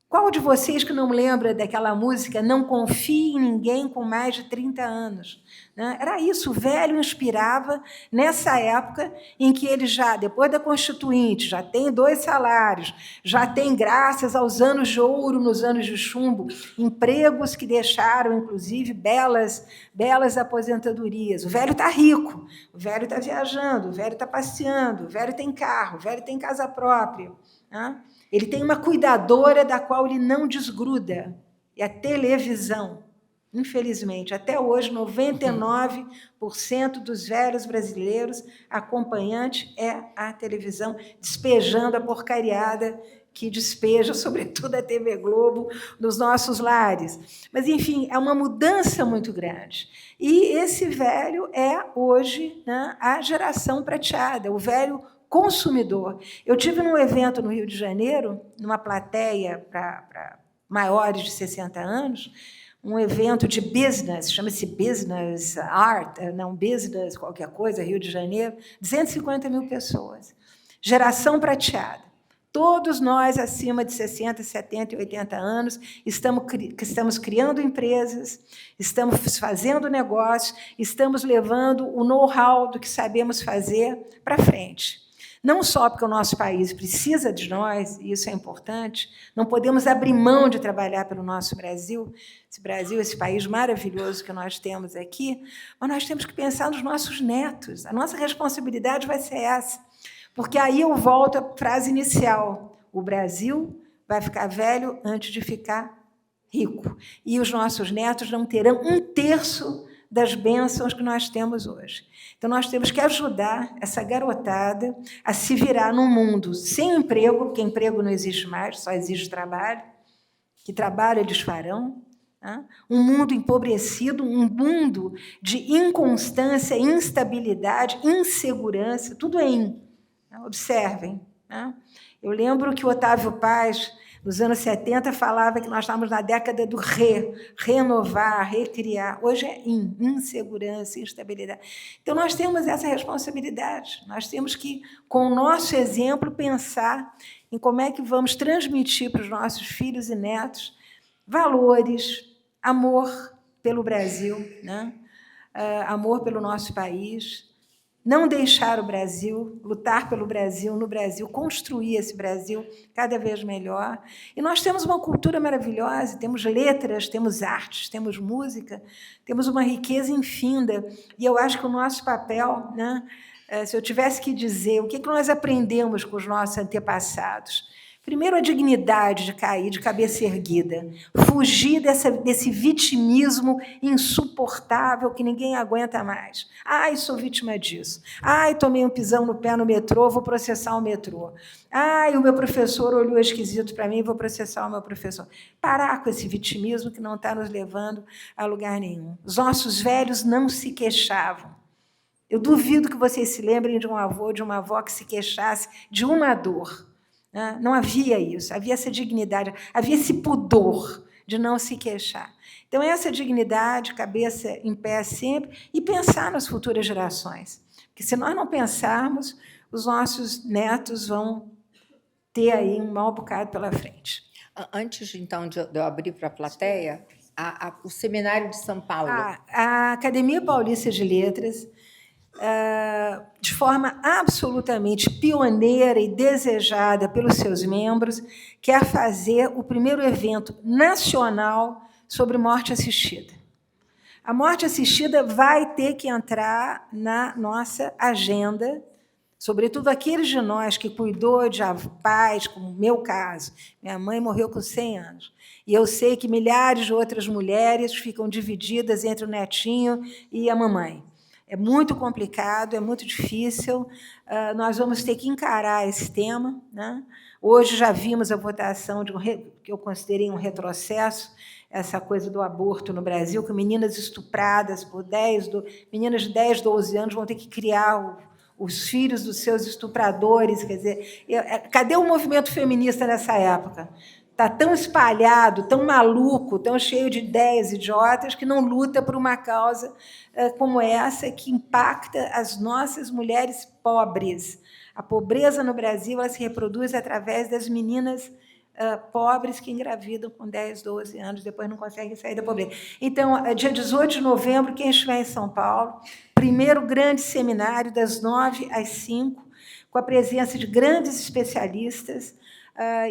Qual de vocês que não lembra daquela música Não Confie em Ninguém com Mais de 30 anos? Era isso, o velho inspirava nessa época em que ele já, depois da Constituinte, já tem 2 salários, já tem, graças aos anos de ouro, nos anos de chumbo, empregos que deixaram, inclusive, belas aposentadorias. O velho está rico, o velho está viajando, o velho está passeando, o velho tem carro, o velho tem casa própria. Ele tem uma cuidadora da qual ele não desgruda, é a televisão. Infelizmente, até hoje, 99% dos velhos brasileiros, acompanhante é a televisão, despejando a porcariada que despeja, sobretudo, a TV Globo, nos nossos lares. Mas, enfim, é uma mudança muito grande. E esse velho é, hoje, né, a geração prateada, o velho consumidor. Eu tive num evento no Rio de Janeiro, numa plateia para maiores de 60 anos, um evento de business, chama-se Business Art, não Business qualquer coisa, Rio de Janeiro, 250 mil pessoas. Geração prateada. Todos nós, acima de 60, 70 e 80 anos, estamos criando empresas, estamos fazendo negócios, estamos levando o know-how do que sabemos fazer para frente. Não só porque o nosso país precisa de nós, e isso é importante, não podemos abrir mão de trabalhar pelo nosso Brasil, esse país maravilhoso que nós temos aqui, mas nós temos que pensar nos nossos netos. A nossa responsabilidade vai ser essa. Porque aí eu volto à frase inicial. O Brasil vai ficar velho antes de ficar rico. E os nossos netos não terão 1/3 das bênçãos que nós temos hoje. Então, nós temos que ajudar essa garotada a se virar num mundo sem emprego, porque emprego não existe mais, só existe trabalho. Que trabalho eles farão? Um mundo empobrecido, um mundo de inconstância, instabilidade, insegurança, tudo é in. Observem. Eu lembro que o Otávio Paz, nos anos 70, falava que nós estávamos na década do renovar, recriar. Hoje é insegurança, instabilidade. Então, nós temos essa responsabilidade. Nós temos que, com o nosso exemplo, pensar em como é que vamos transmitir para os nossos filhos e netos valores, amor pelo Brasil, amor pelo nosso país, não deixar o Brasil, lutar pelo Brasil, no Brasil, construir esse Brasil cada vez melhor. E nós temos uma cultura maravilhosa, temos letras, temos artes, temos música, temos uma riqueza infinda. E eu acho que o nosso papel, se eu tivesse que dizer o que nós aprendemos com os nossos antepassados, primeiro, a dignidade de cair de cabeça erguida, fugir desse vitimismo insuportável que ninguém aguenta mais. Ai, sou vítima disso. Ai, tomei um pisão no pé no metrô, vou processar o metrô. Ai, o meu professor olhou esquisito para mim, vou processar o meu professor. Parar com esse vitimismo que não está nos levando a lugar nenhum. Os nossos velhos não se queixavam. Eu duvido que vocês se lembrem de um avô, de uma avó que se queixasse de uma dor. Não havia isso, havia essa dignidade, havia esse pudor de não se queixar. Então, essa dignidade, cabeça em pé sempre, e pensar nas futuras gerações. Porque, se nós não pensarmos, os nossos netos vão ter aí um mau bocado pela frente. Antes, então, de eu abrir para a plateia, o Seminário de São Paulo. A Academia Paulista de Letras, de forma absolutamente pioneira e desejada pelos seus membros, quer fazer o primeiro evento nacional sobre morte assistida. A morte assistida vai ter que entrar na nossa agenda, sobretudo aqueles de nós que cuidou de pais, como o meu caso. Minha mãe morreu com 100 anos. E eu sei que milhares de outras mulheres ficam divididas entre o netinho e a mamãe. É muito complicado, é muito difícil. Nós vamos ter que encarar esse tema. Hoje já vimos a votação que eu considerei um retrocesso, essa coisa do aborto no Brasil, que meninas estupradas por meninas de 10, 12 anos vão ter que criar os filhos dos seus estupradores. Quer dizer, cadê o movimento feminista nessa época? Está tão espalhado, tão maluco, tão cheio de ideias idiotas, que não luta por uma causa como essa, que impacta as nossas mulheres pobres. A pobreza no Brasil ela se reproduz através das meninas pobres que engravidam com 10, 12 anos, depois não conseguem sair da pobreza. Então, dia 18 de novembro, quem estiver em São Paulo, primeiro grande seminário, das 9 às 5, com a presença de grandes especialistas,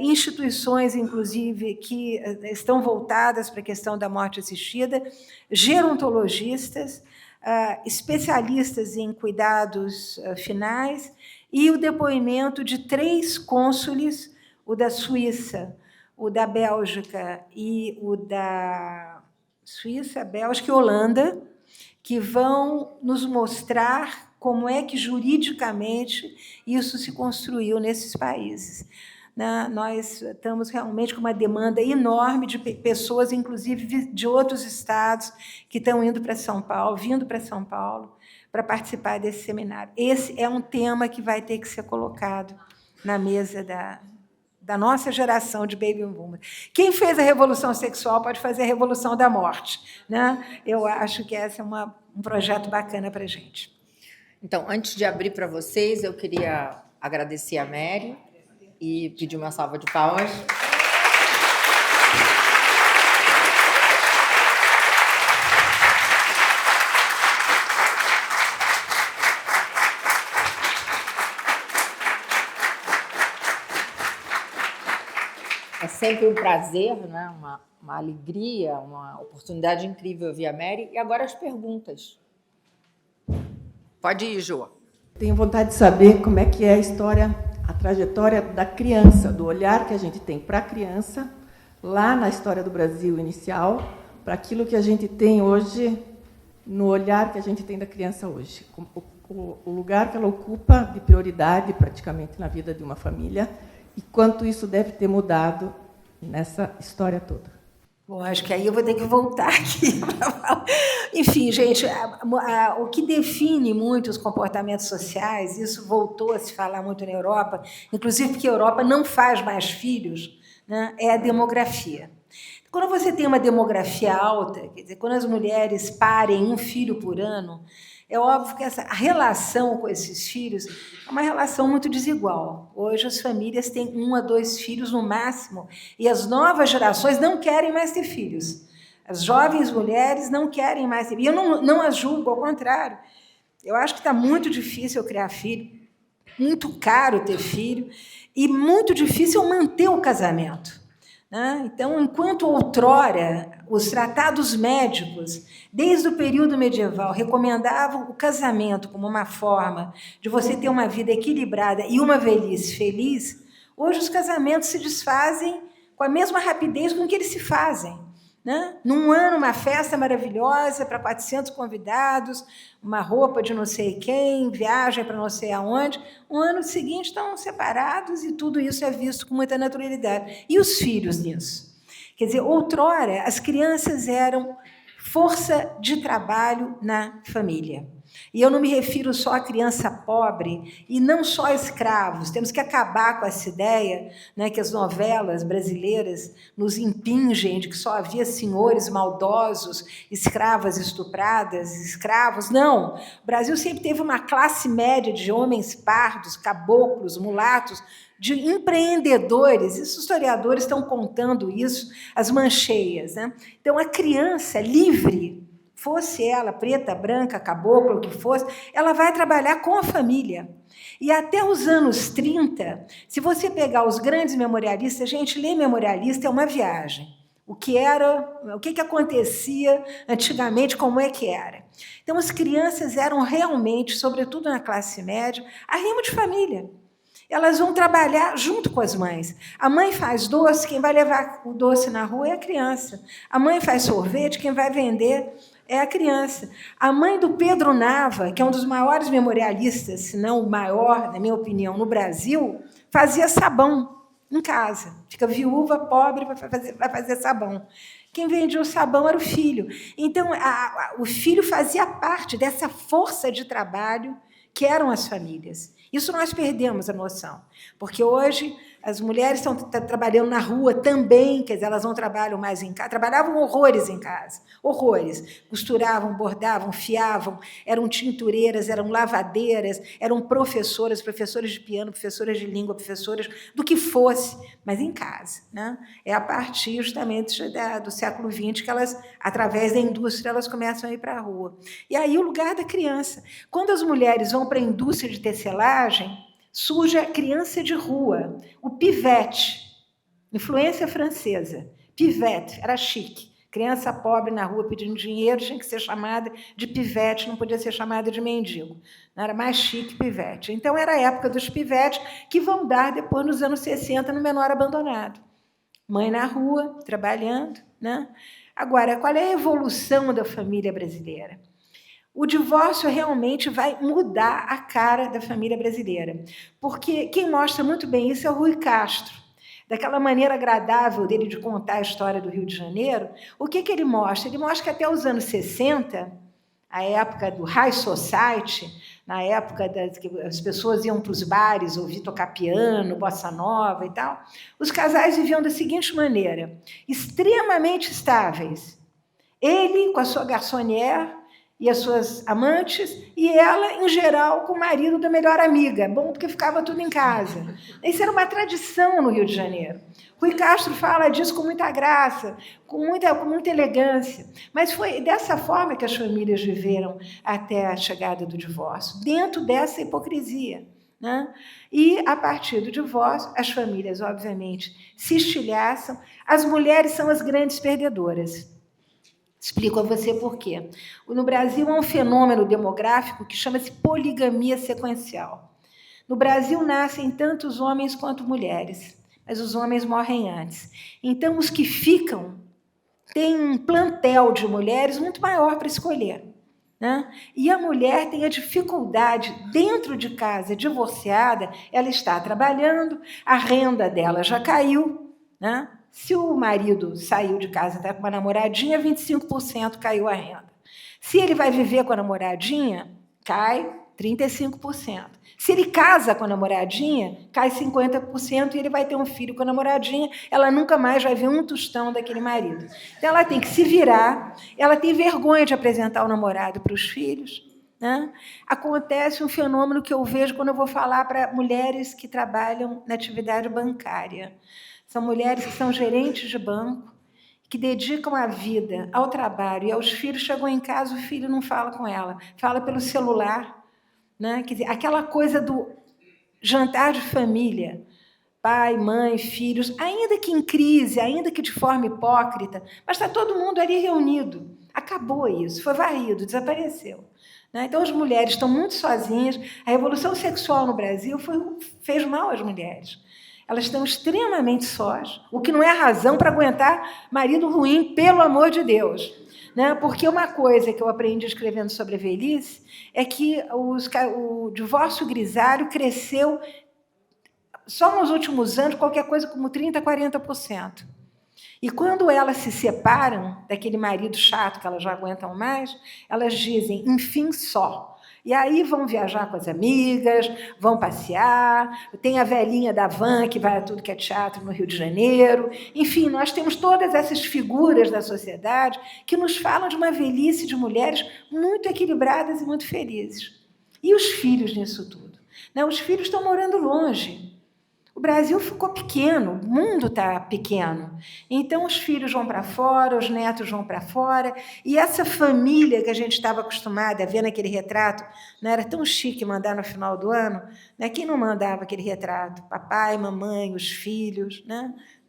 instituições, inclusive, que estão voltadas para a questão da morte assistida, gerontologistas, especialistas em cuidados finais, e o depoimento de 3 cônsules, o da Suíça, o da Bélgica e o da Suíça, Bélgica e Holanda, que vão nos mostrar como é que, juridicamente, isso se construiu nesses países. Nós estamos realmente com uma demanda enorme de pessoas, inclusive de outros estados, que estão vindo para São Paulo, para participar desse seminário. Esse é um tema que vai ter que ser colocado na mesa da nossa geração de baby boomers. Quem fez a revolução sexual pode fazer a revolução da morte. Eu acho que esse é um projeto bacana para a gente. Então, antes de abrir para vocês, eu queria agradecer a Mary e pedir uma salva de palmas. É sempre um prazer, uma alegria, uma oportunidade incrível ouvir a Mary. E agora as perguntas. Pode ir, Jô. Tenho vontade de saber como é que é a trajetória da criança, do olhar que a gente tem para a criança, lá na história do Brasil inicial, para aquilo que a gente tem hoje, no olhar que a gente tem da criança hoje. O lugar que ela ocupa de prioridade, praticamente, na vida de uma família, e quanto isso deve ter mudado nessa história toda. Bom, acho que aí eu vou ter que voltar aqui para falar. Enfim, gente, o que define muito os comportamentos sociais, isso voltou a se falar muito na Europa, inclusive porque a Europa não faz mais filhos, né, é a demografia. Quando você tem uma demografia alta, quer dizer, quando as mulheres parem um filho por ano, é óbvio que a relação com esses filhos é uma relação muito desigual. Hoje as famílias têm 1 a 2 filhos no máximo, e as novas gerações não querem mais ter filhos. As jovens mulheres não querem mais ter filhos. E eu não as julgo, ao contrário. Eu acho que está muito difícil criar filho, muito caro ter filho, e muito difícil manter o casamento. Então, enquanto outrora os tratados médicos, desde o período medieval, recomendavam o casamento como uma forma de você ter uma vida equilibrada e uma velhice feliz, hoje os casamentos se desfazem com a mesma rapidez com que eles se fazem. Num ano, uma festa maravilhosa para 400 convidados, uma roupa de não sei quem, viagem para não sei aonde. No ano seguinte estão separados e tudo isso é visto com muita naturalidade. E os filhos nisso? Quer dizer, outrora, as crianças eram força de trabalho na família. E eu não me refiro só à criança pobre e não só a escravos. Temos que acabar com essa ideia, né, que as novelas brasileiras nos impingem de que só havia senhores maldosos, escravas estupradas, escravos. Não! O Brasil sempre teve uma classe média de homens pardos, caboclos, mulatos, de empreendedores. Os historiadores estão contando isso, as mancheias. Então, a criança livre, fosse ela preta, branca, cabocla, o que fosse, ela vai trabalhar com a família. E até os anos 30, se você pegar os grandes memorialistas, gente, ler memorialista é uma viagem. O que acontecia antigamente, como é que era. Então, as crianças eram realmente, sobretudo na classe média, arrimo de família. Elas vão trabalhar junto com as mães. A mãe faz doce, quem vai levar o doce na rua é a criança. A mãe faz sorvete, quem vai vender é a criança. A mãe do Pedro Nava, que é um dos maiores memorialistas, se não o maior, na minha opinião, no Brasil, fazia sabão em casa. Fica viúva, pobre, vai fazer sabão. Quem vendia o sabão era o filho. Então, o filho fazia parte dessa força de trabalho que eram as famílias. Isso nós perdemos a noção, porque hoje as mulheres estão trabalhando na rua também, quer dizer, elas não trabalham mais em casa, trabalhavam horrores em casa, horrores. Costuravam, bordavam, fiavam, eram tintureiras, eram lavadeiras, eram professoras de piano, professoras de língua, professoras do que fosse, mas em casa. É a partir justamente do século XX que elas, através da indústria, elas começam a ir para a rua. E aí o lugar da criança. Quando as mulheres vão para a indústria de tecelagem, surge a criança de rua, o pivete, influência francesa. Pivete, era chique. Criança pobre na rua pedindo dinheiro tinha que ser chamada de pivete, não podia ser chamada de mendigo. Não era mais chique pivete. Então, era a época dos pivetes, que vão dar depois, nos anos 60, no Menor Abandonado. Mãe na rua, trabalhando. Agora, qual é a evolução da família brasileira? O divórcio realmente vai mudar a cara da família brasileira, porque quem mostra muito bem isso é o Rui Castro. Daquela maneira agradável dele de contar a história do Rio de Janeiro, o que ele mostra? Ele mostra que até os anos 60, a época do High Society, na época que as pessoas iam para os bares ouvir tocar piano, bossa nova e tal, os casais viviam da seguinte maneira, extremamente estáveis. Ele com a sua garçonnière, e as suas amantes, e ela, em geral, com o marido da melhor amiga. Bom, porque ficava tudo em casa. Isso era uma tradição no Rio de Janeiro. Rui Castro fala disso com muita graça, com muita elegância. Mas foi dessa forma que as famílias viveram até a chegada do divórcio, dentro dessa hipocrisia. E, a partir do divórcio, as famílias, obviamente, se estilhaçam. As mulheres são as grandes perdedoras. Explico a você por quê. No Brasil, há um fenômeno demográfico que chama-se poligamia sequencial. No Brasil, nascem tanto os homens quanto mulheres, mas os homens morrem antes. Então, os que ficam têm um plantel de mulheres muito maior para escolher. E a mulher tem a dificuldade, dentro de casa, divorciada, ela está trabalhando, a renda dela já caiu, Se o marido saiu de casa e está com uma namoradinha, 25% caiu a renda. Se ele vai viver com a namoradinha, cai 35%. Se ele casa com a namoradinha, cai 50% e ele vai ter um filho com a namoradinha, ela nunca mais vai ver um tostão daquele marido. Então, ela tem que se virar, ela tem vergonha de apresentar o namorado para os filhos, né? Acontece um fenômeno que eu vejo quando eu vou falar para mulheres que trabalham na atividade bancária. São mulheres que são gerentes de banco, que dedicam a vida ao trabalho e aos filhos. Chegou em casa, o filho não fala com ela, fala pelo celular, né? Quer dizer, aquela coisa do jantar de família, pai, mãe, filhos, ainda que em crise, ainda que de forma hipócrita, mas está todo mundo ali reunido. Acabou isso, foi varrido, desapareceu. Então, as mulheres estão muito sozinhas. A revolução sexual no Brasil fez mal às mulheres. Elas estão extremamente sós, o que não é razão para aguentar marido ruim, pelo amor de Deus. Porque uma coisa que eu aprendi escrevendo sobre a velhice é que o divórcio grisalho cresceu só nos últimos anos, qualquer coisa como 30%, 40%. E quando elas se separam daquele marido chato que elas já aguentam mais, elas dizem, enfim, só. E aí vão viajar com as amigas, vão passear, tem a velhinha da van que vai a tudo que é teatro no Rio de Janeiro. Enfim, nós temos todas essas figuras da sociedade que nos falam de uma velhice de mulheres muito equilibradas e muito felizes. E os filhos nisso tudo? Os filhos estão morando longe. O Brasil ficou pequeno, o mundo está pequeno. Então, os filhos vão para fora, os netos vão para fora, e essa família que a gente estava acostumada a ver naquele retrato, era tão chique mandar no final do ano, quem não mandava aquele retrato? Papai, mamãe, os filhos,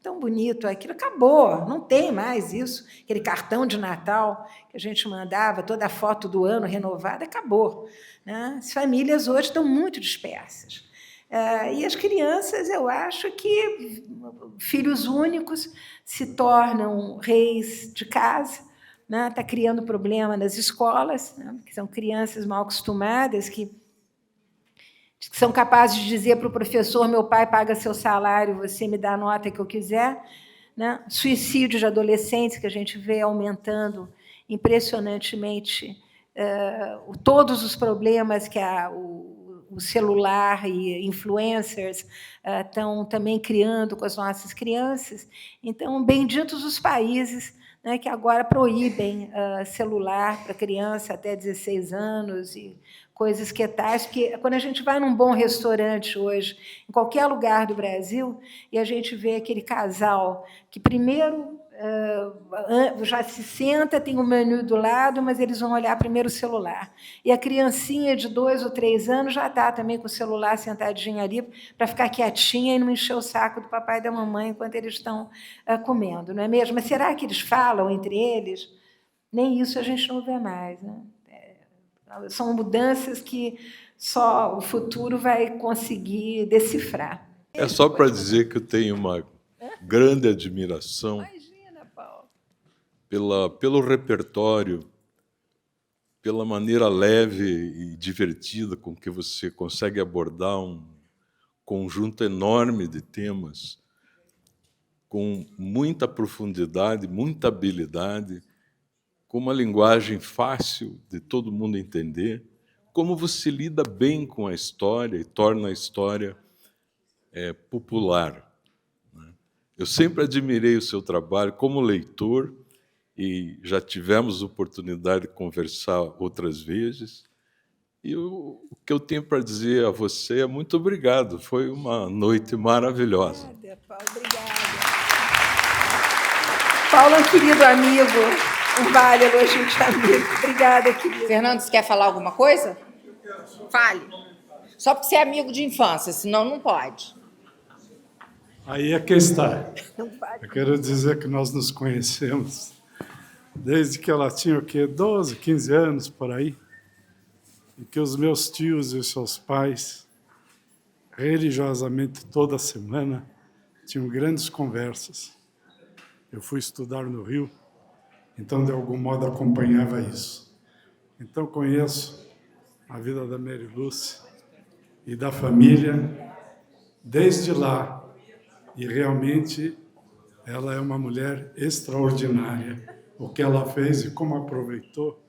tão bonito aquilo, acabou, não tem mais isso, aquele cartão de Natal que a gente mandava, toda a foto do ano renovada, acabou. As famílias hoje estão muito dispersas. E as crianças, eu acho que filhos únicos se tornam reis de casa, está criando problema nas escolas, que são crianças mal acostumadas, que são capazes de dizer para o professor, meu pai paga seu salário, você me dá a nota que eu quiser. Suicídio de adolescentes, que a gente vê aumentando impressionantemente, todos os problemas que o celular e influencers estão também criando com as nossas crianças. Então, benditos os países que agora proíbem celular para criança até 16 anos e coisas que tais, porque quando a gente vai num bom restaurante hoje, em qualquer lugar do Brasil, e a gente vê aquele casal que primeiro já se senta, tem o menu do lado, mas eles vão olhar primeiro o celular. E a criancinha de 2 ou 3 anos já está também com o celular sentadinha ali para ficar quietinha e não encher o saco do papai e da mamãe enquanto eles estão comendo, não é mesmo? Mas será que eles falam entre eles? Nem isso a gente não vê mais. São mudanças que só o futuro vai conseguir decifrar. É só para dizer que eu tenho uma grande admiração pelo repertório, pela maneira leve e divertida com que você consegue abordar um conjunto enorme de temas com muita profundidade, muita habilidade, com uma linguagem fácil de todo mundo entender, como você lida bem com a história e torna a história popular. Eu sempre admirei o seu trabalho como leitor, e já tivemos oportunidade de conversar outras vezes. E o que eu tenho para dizer a você é muito obrigado. Foi uma noite maravilhosa. Obrigada, Paulo. Obrigada. Paulo é um querido amigo, um vale elogio de amigo. Obrigada, querido. Fernando, você quer falar alguma coisa? Fale. Só porque você é amigo de infância, senão não pode. Aí é que está. Eu quero dizer que nós nos conhecemos desde que ela tinha, 12, 15 anos, por aí, e que os meus tios e os seus pais, religiosamente, toda semana, tinham grandes conversas. Eu fui estudar no Rio, então, de algum modo, acompanhava isso. Então, conheço a vida da Mary Luce e da família desde lá, e realmente Ela é uma mulher extraordinária. O que ela fez e como aproveitou,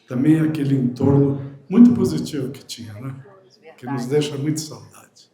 também aquele entorno muito positivo que tinha, né? Que nos deixa muito saudade.